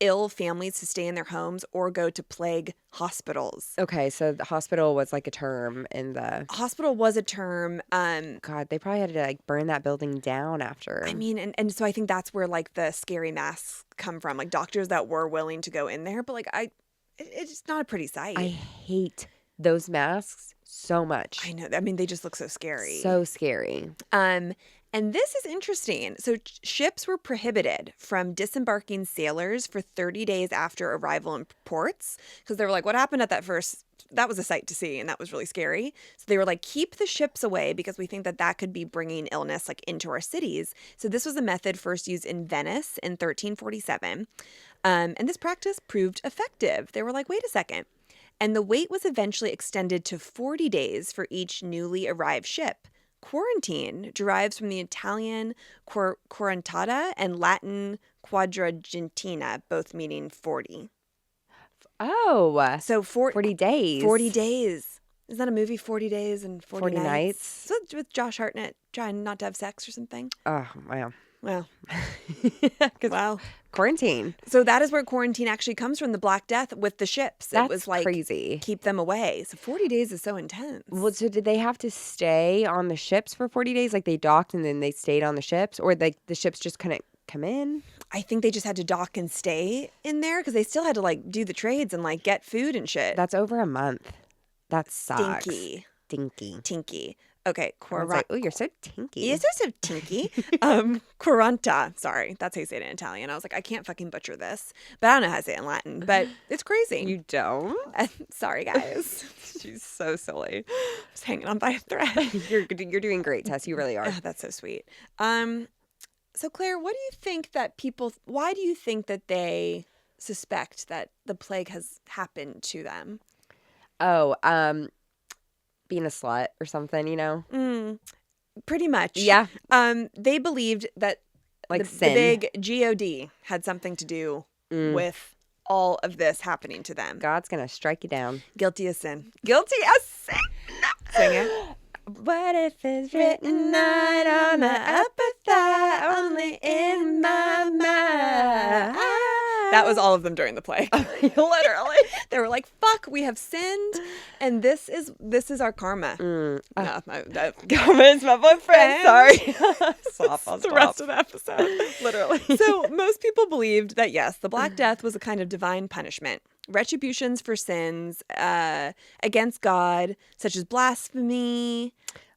ill families to stay in their homes or go to plague hospitals. Okay, so the hospital was like a term in the... Hospital was a term. God, they probably had to like burn that building down after. I mean, and so I think that's where like the scary masks come from, like doctors that were willing to go in there. But like it's not a pretty sight. I hate those masks so much. I know. I mean, they just look so scary. So scary. And this is interesting. So ships were prohibited from disembarking sailors for 30 days after arrival in ports because they were like, what happened at that first? That was a sight to see, and that was really scary. So they were like, keep the ships away because we think that that could be bringing illness like into our cities. So this was a method first used in Venice in 1347. And this practice proved effective. They were like, wait a second. And the wait was eventually extended to 40 days for each newly arrived ship. Quarantine derives from the Italian quarantata and Latin quadragentina, both meaning 40. Oh, So 40 days. 40 days. Is that a movie, 40 Days and 40 Nights? So with Josh Hartnett trying not to have sex or something? Oh, wow. Well, Wow. Quarantine. So that is where quarantine actually comes from, the Black Death with the ships. That's it was like crazy. Keep them away. So 40 days is so intense. Well, so did they have to stay on the ships for 40 days? Like they docked and then they stayed on the ships? Or like the ships just couldn't come in? I think they just had to dock and stay in there because they still had to like do the trades and like get food and shit. That's over a month. That sucks. Stinky. Stinky. Tinky. Okay, I was like, oh, you're so tinky. Yes, they're so tinky. Quaranta. Sorry, that's how you say it in Italian. I was like, I can't fucking butcher this, but I don't know how to say it in Latin. But it's crazy. You don't? Sorry, guys. She's so silly. Just hanging on by a thread. You're doing great, Tess. You really are. Oh, that's so sweet. So Claire, what do you think that why do you think that they suspect that the plague has happened to them? Oh, being a slut or something, you know? Pretty much. Yeah. They believed that Like the sin. big God had something to do with all of this happening to them. God's going to strike you down. Guilty as sin. Guilty as sin. Sing it. What if it's written right on the upper thigh, only in my mind? That was all of them during the plague. Literally. They were like, "Fuck, we have sinned, and this is our karma." No, Karma is my boyfriend. Sorry. Stop. the rest of the episode. Literally. So most people believed that yes, the Black Death was a kind of divine punishment, retributions for sins against God, such as blasphemy.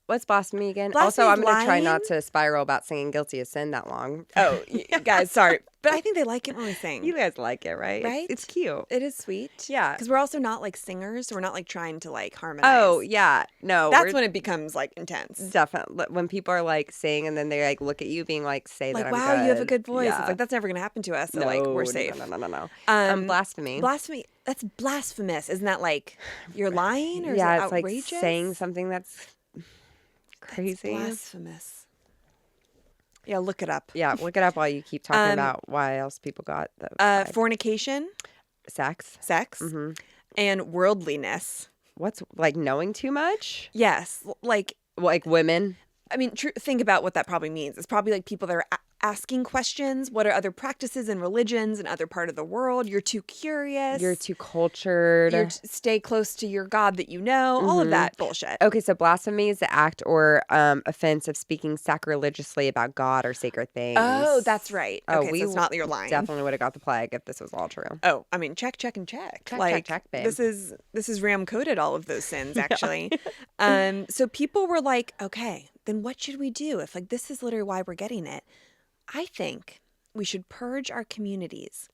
What's blasphemy again? Blasphemy Also, is I'm going to try lying. not to spiral about singing guilty of sin that long. Oh, guys, sorry, but I think they like it when we sing. You guys like it, right? Right? It's cute. It is sweet. Yeah. Because we're also not like singers, so we're not like trying to like harmonize. Oh, yeah. No. That's when it becomes like intense. Definitely. When people are like sing and then they like look at you being like, say Like, that I'm wow, good. you have a good voice. Yeah. It's like, that's never going to happen to us. So no, like, we're safe. No. Blasphemy. Blasphemy. That's blasphemous. Isn't that like you're lying or Yeah, is it it's outrageous? like saying something that's crazy. That's blasphemous. Yeah, look it up. Yeah, look it up while you keep talking about why else people got the Fornication, sex, and worldliness. What's like knowing too much? Yes, like women. I mean, think about what that probably means. It's probably like people that are asking questions. What are other practices and religions in other part of the world? You're too curious. You're too cultured. Stay close to your God that you know. All of that bullshit. Okay, so blasphemy is the act or offense of speaking sacrilegiously about God or sacred things. Oh, that's right. Oh, Okay, so it's not that you're lying. Definitely would have got the plague if this was all true. Oh, I mean, check. Check, babe. This is Ram coded all of those sins, actually. So people were like, okay, then what should we do if like this is literally why we're getting it? I think we should purge our communities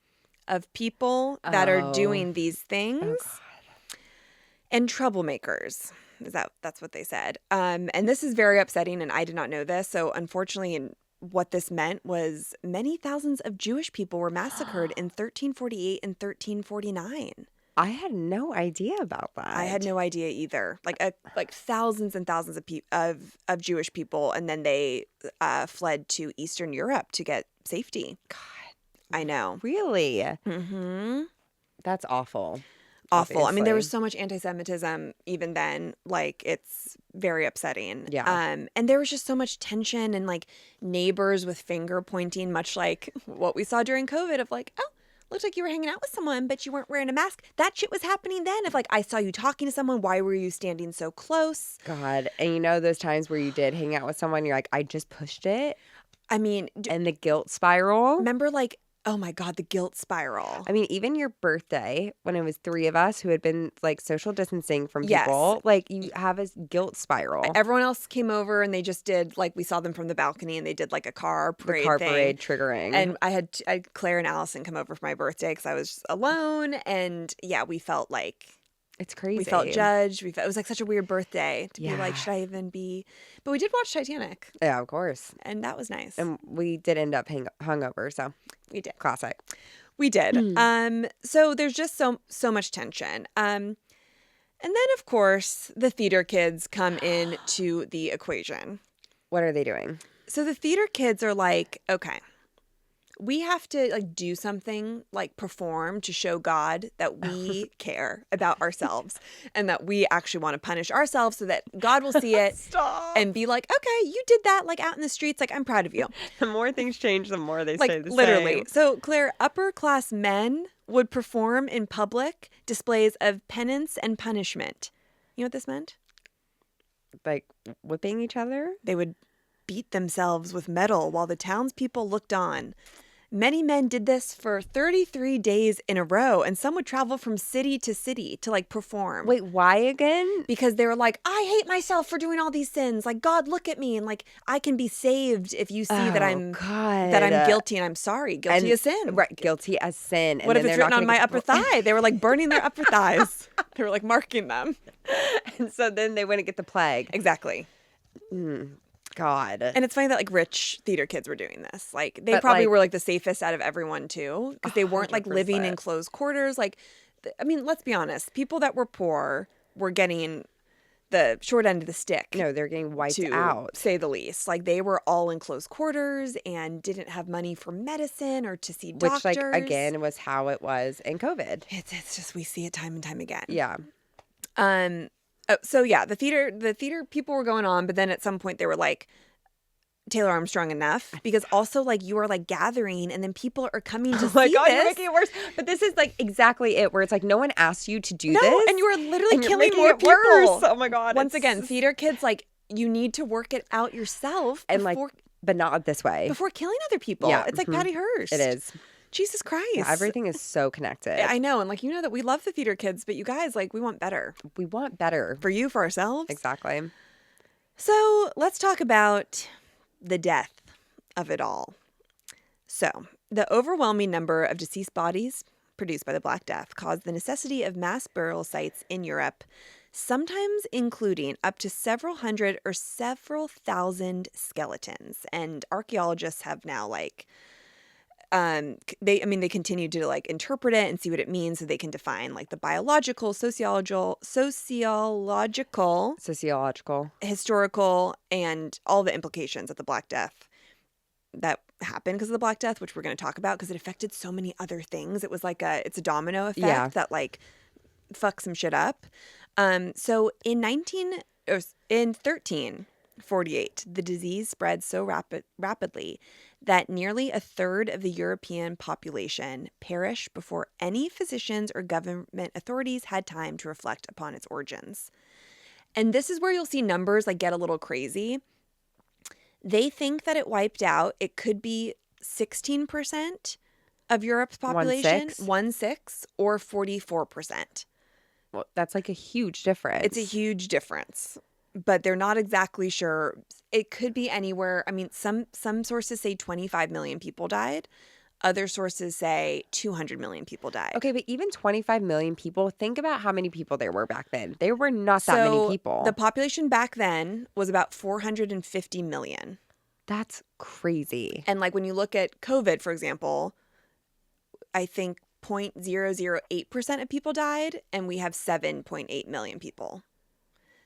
of people that are doing these things and troublemakers. That's what they said. And this is very upsetting, and I did not know this. So unfortunately, what this meant was many thousands of Jewish people were massacred in 1348 and 1349. I had no idea about that. I had no idea either. Like thousands and thousands of Jewish people, and then they fled to Eastern Europe to get safety. God, I know. Really? Mm-hmm. That's awful. Awful. Obviously. I mean, there was so much anti-Semitism even then. Like, it's very upsetting. Yeah. And there was just so much tension and like neighbors with finger pointing, much like what we saw during COVID of like, oh, looked like you were hanging out with someone, but you weren't wearing a mask. That shit was happening then. If like I saw you talking to someone, why were you standing so close? God. And you know those times where you did hang out with someone, you're like, I just pushed it? I mean, and the guilt spiral. Remember like, oh my God, the guilt spiral. I mean, even your birthday, when it was 3 of us who had been like social distancing from people, like you have a guilt spiral. Everyone else came over and they just did like, we saw them from the balcony and they did like a car parade The car thing. parade triggering. And I had Claire and Allison come over for my birthday because I was just alone. And yeah, we felt like it's crazy. We felt judged. It was like such a weird birthday to be like, should I even be? But we did watch Titanic. Yeah, of course. And that was nice. And we did end up hungover, so we did. Classic. We did. So there's just so much tension. And then of course the theater kids come into the equation. What are they doing? So the theater kids are like, okay, we have to like do something, like perform to show God that we care about ourselves and that we actually want to punish ourselves so that God will see it and be like, okay, you did that like out in the streets. Like, I'm proud of you. The more things change, the more they like, stay the literally. same. So Claire, upper class men would perform in public displays of penance and punishment. You know what this meant? Like whipping each other? They would beat themselves with metal while the townspeople looked on. Many men did this for 33 days in a row, and some would travel from city to city to like perform. Wait, why again? Because they were like, I hate myself for doing all these sins. Like, God, look at me, and like I can be saved if you see that I'm guilty and I'm sorry. Guilty as sin. Right, guilty as sin. And what if it's written on my upper thigh? They were like burning their upper thighs. They were like marking them. And so then they wouldn't get the plague. Exactly. God. And it's funny that like rich theater kids were doing this. Like they probably were like the safest out of everyone too, because they weren't like living in closed quarters. Like, I mean, let's be honest. People that were poor were getting the short end of the stick. No, they're getting wiped out, say the least. Like they were all in closed quarters and didn't have money for medicine or to see doctors. Which, like, again, was how it was in COVID. It's just we see it time and time again. Yeah. So yeah, the theater people were going on, but then at some point they were like, Taylor Armstrong enough, because also like you are like gathering and then people are coming to Oh my see God, you're this. making it worse. But this is like exactly it, where it's like no one asked you to do No, this. and you are literally and you're killing making more it people. worse. Oh my God. Once again, theater kids, like you need to work it out yourself and like, but not this way. before killing other people. Yeah, It's like Patty Hearst. It is. Jesus Christ. Yeah, everything is so connected. I know. And like, you know that we love the theater kids, but you guys, like, we want better. We want better. For you, for ourselves. Exactly. So let's talk about the death of it all. So the overwhelming number of deceased bodies produced by the Black Death caused the necessity of mass burial sites in Europe, sometimes including up to several hundred or several thousand skeletons. And archaeologists have now like they continue to like interpret it and see what it means so they can define like the biological, sociological, historical, and all the implications of the Black Death that happened because of the Black Death, which we're going to talk about because it affected so many other things. It was like it's a domino effect that like fucked some shit up. So in 1348, the disease spread so rapidly that nearly a third of the European population perished before any physicians or government authorities had time to reflect upon its origins. And this is where you'll see numbers like get a little crazy. They think that it wiped out. It could be 16% of Europe's population, 1/6, or 44%. Well, that's like a huge difference. It's a huge difference, but they're not exactly sure. It could be anywhere. I mean, some sources say 25 million people died. Other sources say 200 million people died. Okay, but even 25 million people, think about how many people there were back then. There were not that many people. The population back then was about 450 million. That's crazy. And like when you look at COVID, for example, I think 0.008% of people died, and we have 7.8 million people.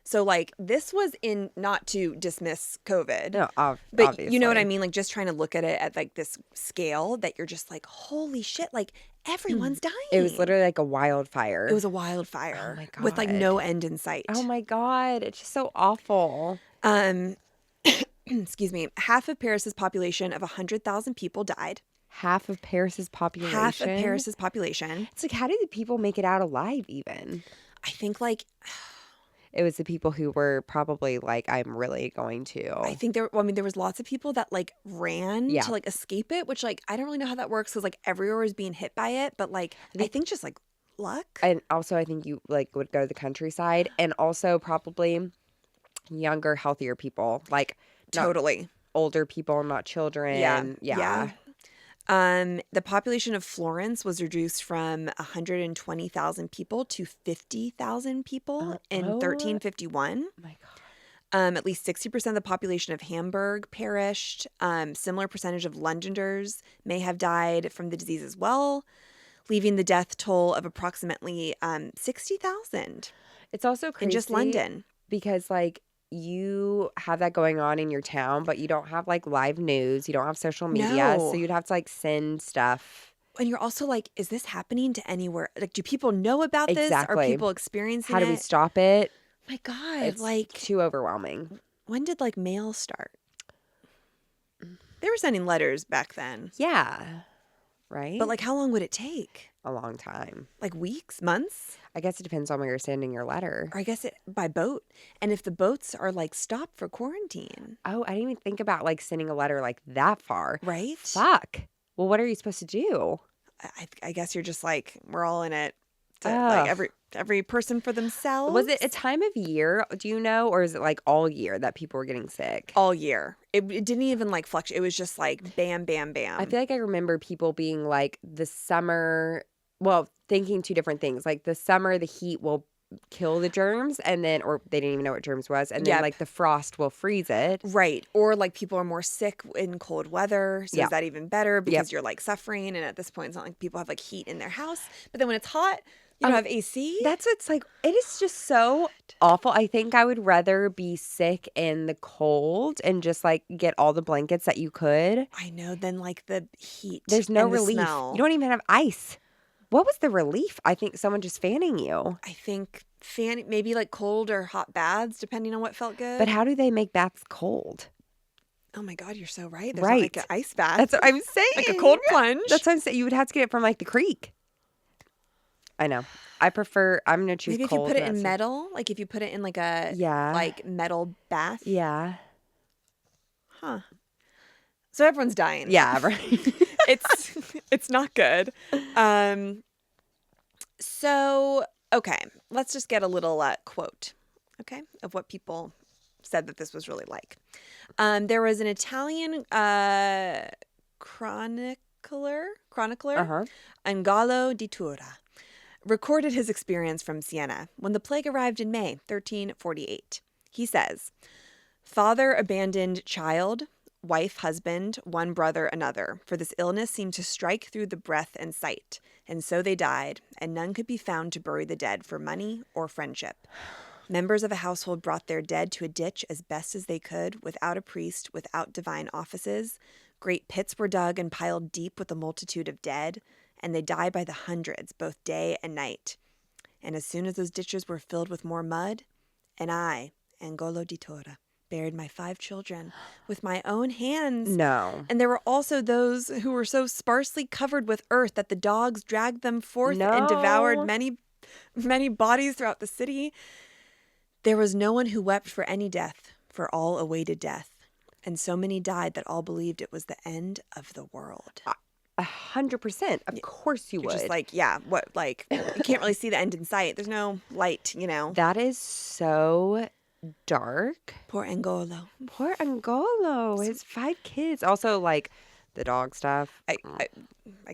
So like this was in, not to dismiss COVID, no, but obviously. You know what I mean? Like just trying to look at it at like this scale that you're just like, holy shit, like everyone's dying. It was literally like a wildfire. It was a wildfire. Oh my God. With like no end in sight. Oh my God. It's just so awful. Excuse me. Half of Paris's population of 100,000 people died. Half of Paris's population? Half of Paris's population. It's like, how did the people make it out alive even? I think like... It was the people who were probably like, I'm really going to. I think there was lots of people that like ran to like escape it, which like, I don't really know how that works because like everywhere was being hit by it. But like, I think just like luck. And also I think you like would go to the countryside, and also probably younger, healthier people, like totally older people, not children. Yeah. The population of Florence was reduced from 120,000 people to 50,000 people in 1351. Oh my God. At least 60% of the population of Hamburg perished. Similar percentage of Londoners may have died from the disease as well, leaving the death toll of approximately 60,000. It's also crazy in just London, because like you have that going on in your town, but you don't have like live news. You don't have social media. No. So you'd have to like send stuff. And you're also like, is this happening to anywhere? Like, do people know about this? Exactly. Are people experiencing it? How do we stop it? My God, It's like too overwhelming. When did like mail start? They were sending letters back then. Yeah. Right? But like, how long would it take? A long time. Like weeks, months? I guess it depends on where you're sending your letter. Or I guess by boat. And if the boats are like stopped for quarantine. Oh, I didn't even think about like sending a letter like that far. Right? Fuck. Well, what are you supposed to do? I guess you're just like, we're all in it. Like every person for themselves. Was it a time of year, do you know? Or is it like all year that people were getting sick? All year. It didn't even like fluctuate. It was just like bam, bam, bam. I feel like I remember people being like the summer, well, thinking two different things. Like the summer, the heat will kill the germs, and then, or they didn't even know what germs was. And then like the frost will freeze it. Right. Or like people are more sick in cold weather. So is that even better because you're like suffering? And at this point, it's not like people have like heat in their house. But then when it's hot, you don't have AC? That's what's like, it is just so awful. I think I would rather be sick in the cold and just like get all the blankets that you could. I know, than like the heat. There's no and the relief. smell. You don't even have ice. What was the relief? I think someone just fanning you. I think maybe like cold or hot baths, depending on what felt good. But how do they make baths cold? Oh my God, you're so right. There's not like Right. an ice bath. That's what I'm saying. Like a cold plunge. That's what I'm saying. You would have to get it from like the creek. I know. I'm going to choose Maybe if you cold. put it in metal, like if you put it in like a Yeah. metal bath. Yeah. Huh. So everyone's dying. Yeah, right. It's not good. So okay, let's just get a little quote, okay, of what people said that this was really like. There was an Italian chronicler, Uh-huh. Angalo di Tura, recorded his experience from Siena when the plague arrived in May 1348. He says, "Father abandoned child, wife, husband, one brother, another, for this illness seemed to strike through the breath and sight, and so they died, and none could be found to bury the dead for money or friendship. Members of a household brought their dead to a ditch as best as they could, without a priest, without divine offices. Great pits were dug and piled deep with a multitude of dead, and they died by the hundreds, both day and night. And as soon as those ditches were filled with more mud, and I, Angolo di Tora, buried my 5 children with my own hands. No. And there were also those who were so sparsely covered with earth that the dogs dragged them forth and devoured many, many bodies throughout the city. There was no one who wept for any death, for all awaited death. And so many died that all believed it was the end of the world." 100%. Of course you You're would. just like, yeah, what, like, you can't really see the end in sight. There's no light, you know. That is so dark. Poor Angolo. Poor Angolo. His 5 kids. Also, like, the dog stuff. I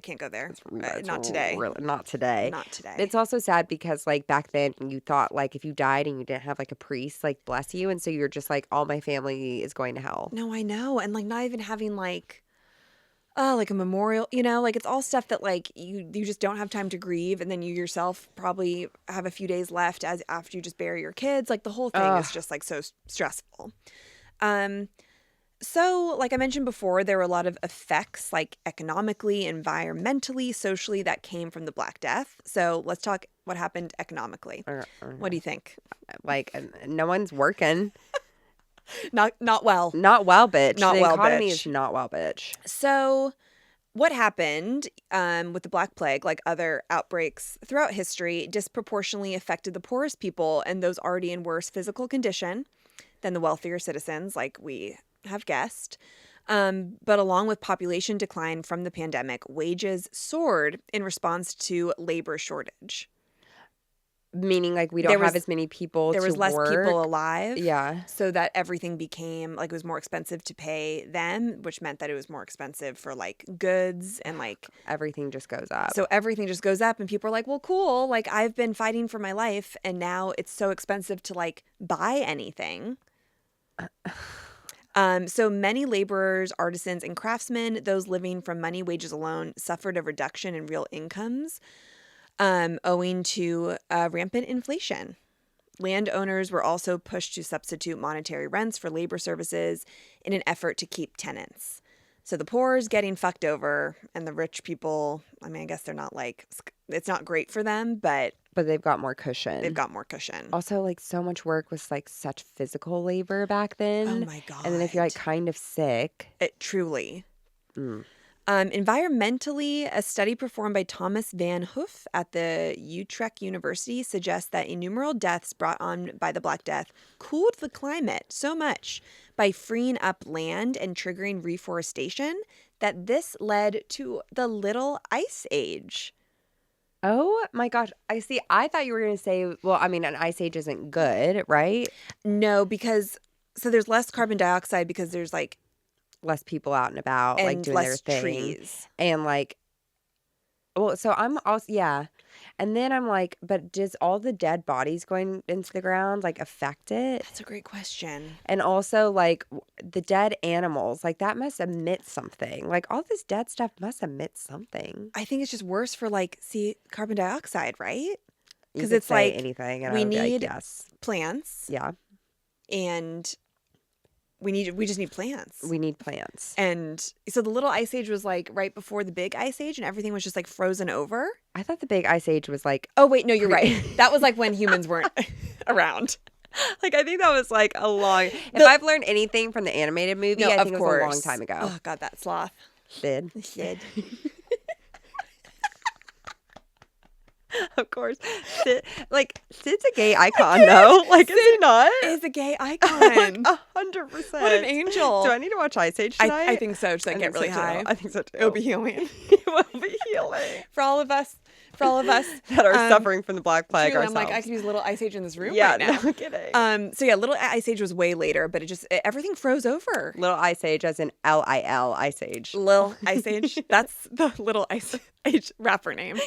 can't go there. That's Not today. Not today. Not today. It's also sad because, like, back then you thought, like, if you died and you didn't have, like, a priest, like, bless you. And so you're just like, all my family is going to hell. No, I know. And, like, not even having, like a memorial, you know, like it's all stuff that like you just don't have time to grieve, and then you yourself probably have a few days left as after you just bury your kids. Like the whole thing is just like so stressful. So like I mentioned before, there were a lot of effects like economically, environmentally, socially that came from the Black Death. So let's talk what happened economically. What do you think? Like no one's working. Not well. Not well, bitch. Not the well, economy bitch. is not well, bitch. So what happened with the Black Plague, like other outbreaks throughout history, disproportionately affected the poorest people and those already in worse physical condition than the wealthier citizens, like we have guessed. But along with population decline from the pandemic, wages soared in response to labor shortage. Meaning, like, we don't have as many people to work. There was less people alive. Yeah. So that everything became, like, it was more expensive to pay them, which meant that it was more expensive for, like, goods and, like... Everything just goes up. So everything just goes up, and people are like, well, cool. Like, I've been fighting for my life, and now it's so expensive to, like, buy anything. So many laborers, artisans, and craftsmen, those living from money wages alone, suffered a reduction in real incomes. Owing to rampant inflation. Landowners were also pushed to substitute monetary rents for labor services in an effort to keep tenants. So the poor is getting fucked over, and the rich people, I mean, I guess they're not like, it's not great for them, but they've got more cushion. They've got more cushion. Also, like, so much work was, like, such physical labor back then. Oh, my God. And then if you're, like, kind of sick. It truly. Environmentally, a study performed by Thomas Van Hoof at the Utrecht University suggests that innumerable deaths brought on by the Black Death cooled the climate so much by freeing up land and triggering reforestation that this led to the Little Ice Age. Oh my gosh. I thought you were going to say, well, I mean, an ice age isn't good, right? No, because, so there's less carbon dioxide because there's like, less people out and about, and like doing less their thing. Trees. And like, well, so I'm also, yeah. And then I'm like, but does all the dead bodies going into the ground like affect it? That's a great question. And also like the dead animals, like that must emit something. Like all this dead stuff must emit something. I think it's just worse for like, carbon dioxide, right? Because it's like anything. And we I would be like, need yes. plants. Yeah. And we just need plants. We need plants. And so the Little Ice Age was like right before the Big Ice Age, and everything was just like frozen over. I thought the Big Ice Age was like, oh wait, no, you're right. That was like when humans weren't around. Like, I think that was like a long. If I've learned anything from the animated movie, No, I of think it was course. a long time ago. Oh God, that sloth. Sid. Sid. Of course. Sid's a gay icon, though. Like, is he not? Is a gay Like, icon. 100%. What an angel. Do I need to watch Ice Age tonight? I think so. Just like I get think really so, too. high. I think so, too. It'll be healing. It will be healing. For all of us. That are suffering from the Black Plague True, ourselves. I'm like, I could use a little Ice Age in this room yeah, right now. no kidding. So yeah, Little Ice Age was way later, but everything froze over. Little Ice Age as in Lil Ice Age. Lil Ice Age. That's the Little Ice Age rapper name.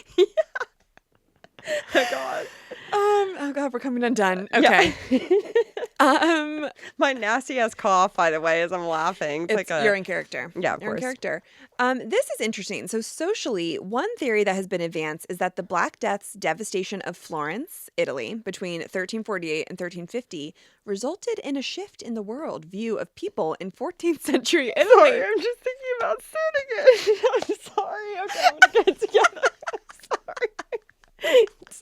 Oh God. Oh God, we're coming undone. Okay. Yeah. My nasty ass cough, by the way, as I'm laughing. You're in character. Yeah, of You're in course. character. This is interesting. So socially, one theory that has been advanced is that the Black Death's devastation of Florence, Italy, between 1348 and 1350 resulted in a shift in the world view of people in 14th century Italy. Sorry, I'm just thinking about Sid again. I'm sorry. Okay, I'm gonna get it together.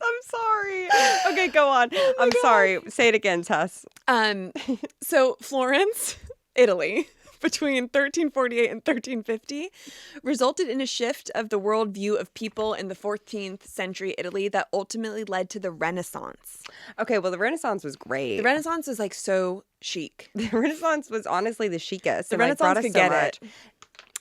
I'm sorry. Okay, go on. I'm sorry. Say it again, Tess. So Florence, Italy, between 1348 and 1350 resulted in a shift of the worldview of people in the 14th century Italy that ultimately led to the Renaissance. Okay, well, the Renaissance was great. The Renaissance was like so chic. The Renaissance was honestly the chicest. The and, Renaissance brought us could so get much. it.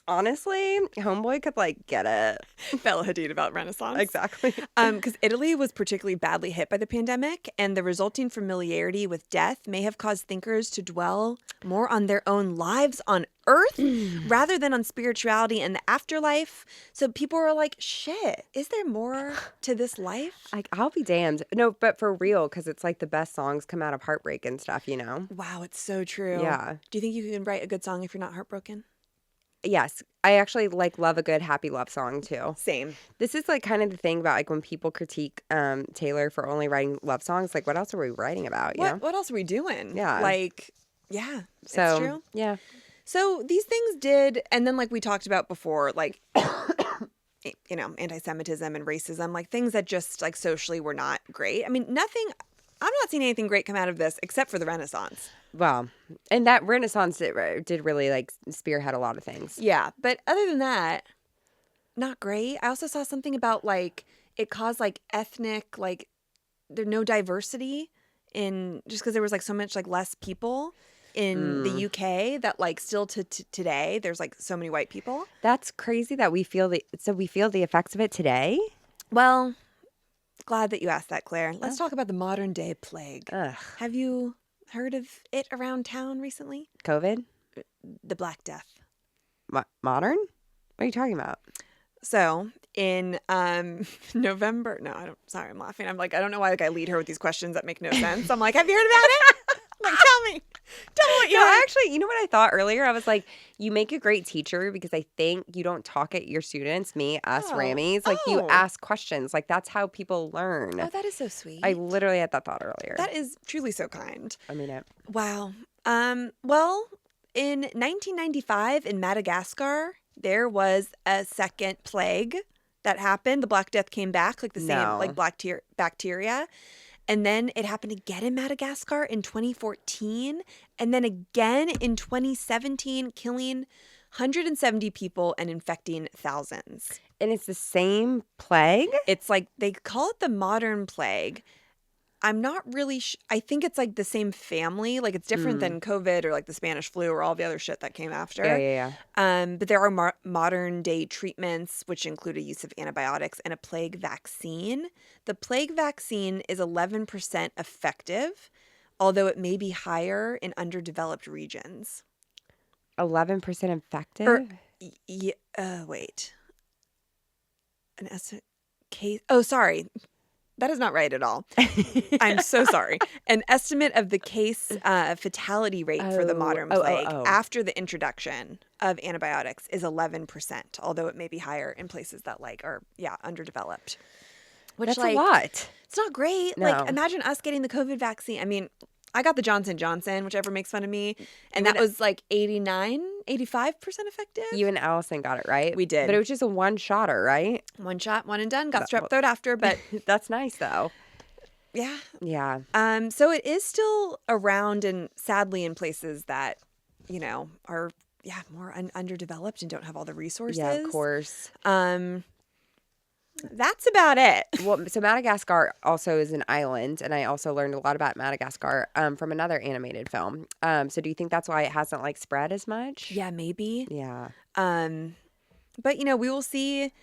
Honestly, Homeboy could get it. Bella Hadid about Renaissance. Exactly. Because Italy was particularly badly hit by the pandemic, and the resulting familiarity with death may have caused thinkers to dwell more on their own lives on Earth rather than on spirituality and the afterlife. So people were like, shit, is there more to this life? Like, I'll be damned. No, but for real, because it's like the best songs come out of heartbreak and stuff, you know? Wow, it's so true. Yeah. Do you think you can write a good song if you're not heartbroken? Yes. I actually love a good happy love song too. Same. This is kind of the thing about when people critique Taylor for only writing love songs, what else are we writing about, you know? What else are we doing? Yeah. Yeah, So, it's true. Yeah. So these things did, and then we talked about before, anti-Semitism and racism, things that just socially were not great. I mean, I'm not seeing anything great come out of this except for the Renaissance. Well, and that Renaissance did really spearhead a lot of things. Yeah, but other than that, not great. I also saw something about it caused ethnic there's no diversity in just because there was so much less people in the UK that still to today there's so many white people. That's crazy that we feel the effects of it today. Well, glad that you asked that, Claire. Let's talk about the modern day plague. Ugh. Have you heard of it around town recently? COVID? The Black Death. Modern? What are you talking about? So in November, no, I don't. Sorry, I'm laughing. I'm I don't know why I lead her with these questions that make no sense. I'm have you heard about it? Tell me what you heard. Actually, you know what I thought earlier? I was you make a great teacher because I think you don't talk at your students, us Rammies. You ask questions. That's how people learn. Oh, that is so sweet. I literally had that thought earlier. That is truly so kind. I mean it. Wow. Well, in 1995 in Madagascar, there was a second plague that happened. The Black Death came back, the same bacteria. And then it happened again in Madagascar in 2014. And then again in 2017, killing 170 people and infecting thousands. And it's the same plague? It's they call it the modern plague. I'm not really I think it's the same family. It's different than COVID or the Spanish flu or all the other shit that came after. Yeah. But there are modern day treatments, which include a use of antibiotics and a plague vaccine. The plague vaccine is 11% effective, although it may be higher in underdeveloped regions. 11% effective? Wait. Case. Oh, sorry. That is not right at all. I'm so sorry. An estimate of the case fatality rate for the modern plague after the introduction of antibiotics is 11%, although it may be higher in places that are underdeveloped. Which that's a lot. It's not great. No. Imagine us getting the COVID vaccine. I mean, I got the Johnson & Johnson, whichever makes fun of me. And that was 85% effective. You and Allison got it, right? We did. But it was just a one-shotter, right? One shot, one and done. Got strep throat after, but that's nice, though. Yeah. Yeah. So it is still around, and sadly in places that, are more underdeveloped and don't have all the resources. Yeah, of course. That's about it. Well, so Madagascar also is an island, and I also learned a lot about Madagascar from another animated film. So do you think that's why it hasn't like spread as much? Yeah, maybe. Yeah. But we will see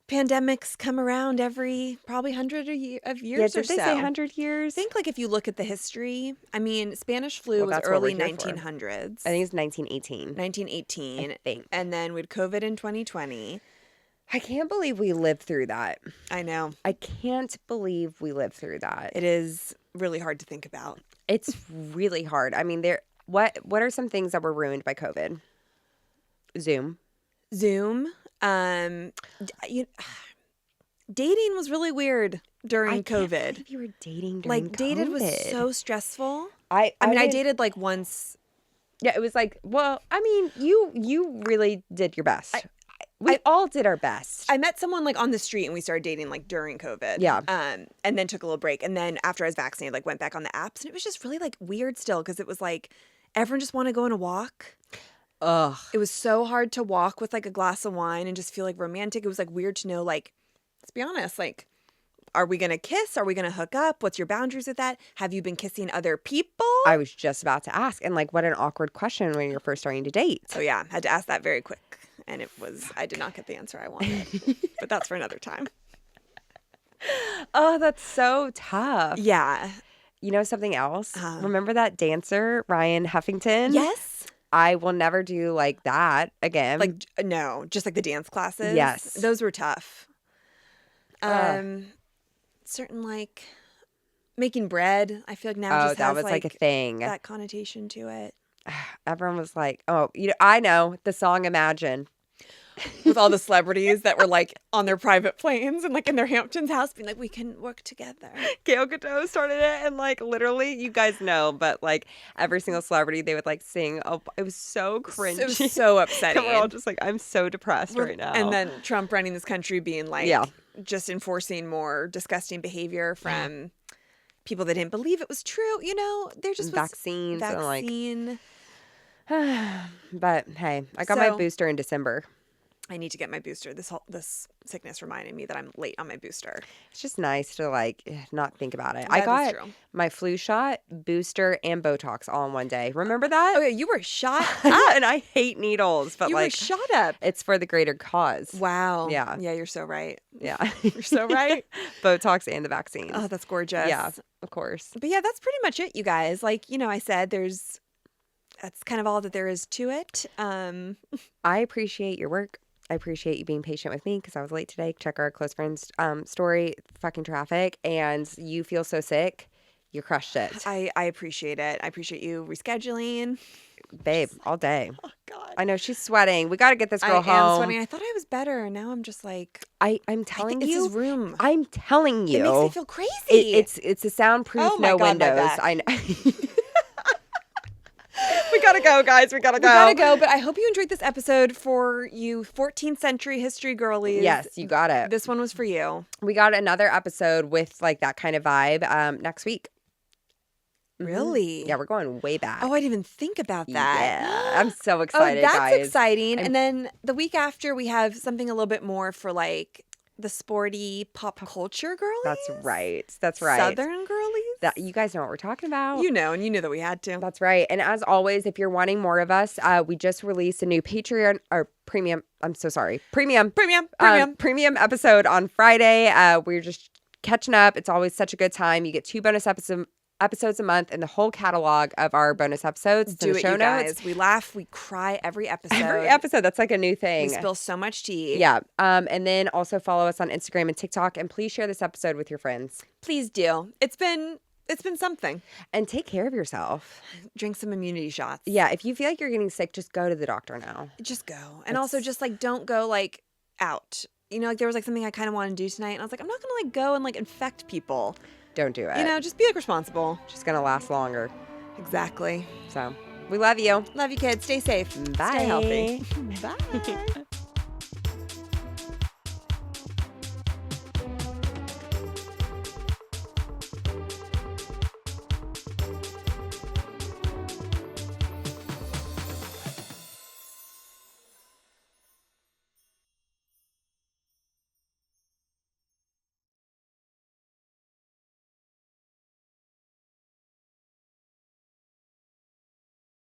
pandemics come around every probably 100 of years or Did they so. say 100 years? I think like if you look at the history, I mean, Spanish flu was that's what we're early here for. 1900s. I think it's 1918. 1918. I think. And then with COVID in 2020. I can't believe we lived through that. I know. I can't believe we lived through that. It is really hard to think about. It's really hard. I mean, what are some things that were ruined by COVID? Zoom. Dating was really weird during I COVID. can't believe you were dating during like COVID. dated was so stressful. I dated like once. Yeah, it was like, well, I mean, you really did your best. We all did our best. I met someone like on the street and we started dating like during COVID. Yeah. And then took a little break. And then after I was vaccinated, like went back on the apps. And it was just really like weird still because it was like everyone just wanted to go on a walk. Ugh. It was so hard to walk with like a glass of wine and just feel like romantic. It was like weird to know, like, let's be honest, like, are we going to kiss? Are we going to hook up? What's your boundaries with that? Have you been kissing other people? I was just about to ask. And like, what an awkward question when you're first starting to date. So yeah, had to ask that very quick. And I did not get the answer I wanted. But that's for another time. Oh, that's so tough. Yeah. You know something else? Remember that dancer, Ryan Huffington? Yes. I will never do like that again. Like, no, just like the dance classes. Yes. Those were tough. Certain like making bread. I feel like now just that has was like a thing. that connotation to it. Everyone was like, oh, I know the song Imagine. With all the celebrities that were like on their private planes and like in their Hamptons house being like, we can work together. Gail Godot started it, and like literally, you guys know, but like every single celebrity, they would like sing. Oh, it was so cringy. It was so upsetting. And we're all just like, I'm so depressed right now. And then Trump running this country being like, just enforcing more disgusting behavior from people that didn't believe it was true. There just was vaccines. And but hey, I got my booster in December. I need to get my booster. This sickness reminded me that I'm late on my booster. It's just nice to like not think about it. That I is got true. my flu shot, booster, and Botox all in one day. Remember that? Oh yeah, you were shot up. And I hate needles, but you like were shot up. it's for the greater cause. Wow. Yeah. Yeah, you're so right. Yeah. You're so right. Botox and the vaccines. Oh, that's gorgeous. Yeah, of course. But yeah, that's pretty much it, you guys. Like, I said that's kind of all that there is to it. I appreciate your work. I appreciate you being patient with me because I was late today. Check our close friends story, fucking traffic, and you feel so sick. You crushed it. I appreciate it. I appreciate you rescheduling. Babe, all day. Oh, God. I know she's sweating. We got to get this girl home. I am sweating. I thought I was better, and now I'm just like... I'm telling you. It's his room. I'm telling you. It makes me feel crazy. It's a soundproof, no God, windows. I know. We gotta go, guys. We gotta go. But I hope you enjoyed this episode for you 14th century history girlies. Yes, you got it. This one was for you. We got another episode with like that kind of vibe next week. Really? Yeah, we're going way back. Oh, I didn't even think about that. Yeah, I'm so excited, that's guys. exciting. And then the week after, we have something a little bit more for like the sporty pop culture girlies. That's right. Southern girlies. You guys know what we're talking about. And you knew that we had to. That's right. And as always, if you're wanting more of us, we just released a new Patreon or premium. I'm so sorry. Premium episode on Friday. We're just catching up. It's always such a good time. You get 2 bonus episodes a month and the whole catalog of our bonus episodes. Do it, show you notes. guys. We laugh, we cry every episode. That's like a new thing. We spill so much tea. Yeah. And then also follow us on Instagram and TikTok, and please share this episode with your friends. Please do. It's been something. And take care of yourself. Drink some immunity shots. Yeah. If you feel like you're getting sick, just go to the doctor now. Just go. And also just like don't go like out. Like there was like something I kind of wanted to do tonight, and I was like, I'm not gonna like go and like infect people. Don't do it. Just be like responsible. Just gonna last longer. Exactly. So we love you. Love you, kids. Stay safe. Bye. Stay healthy. Bye.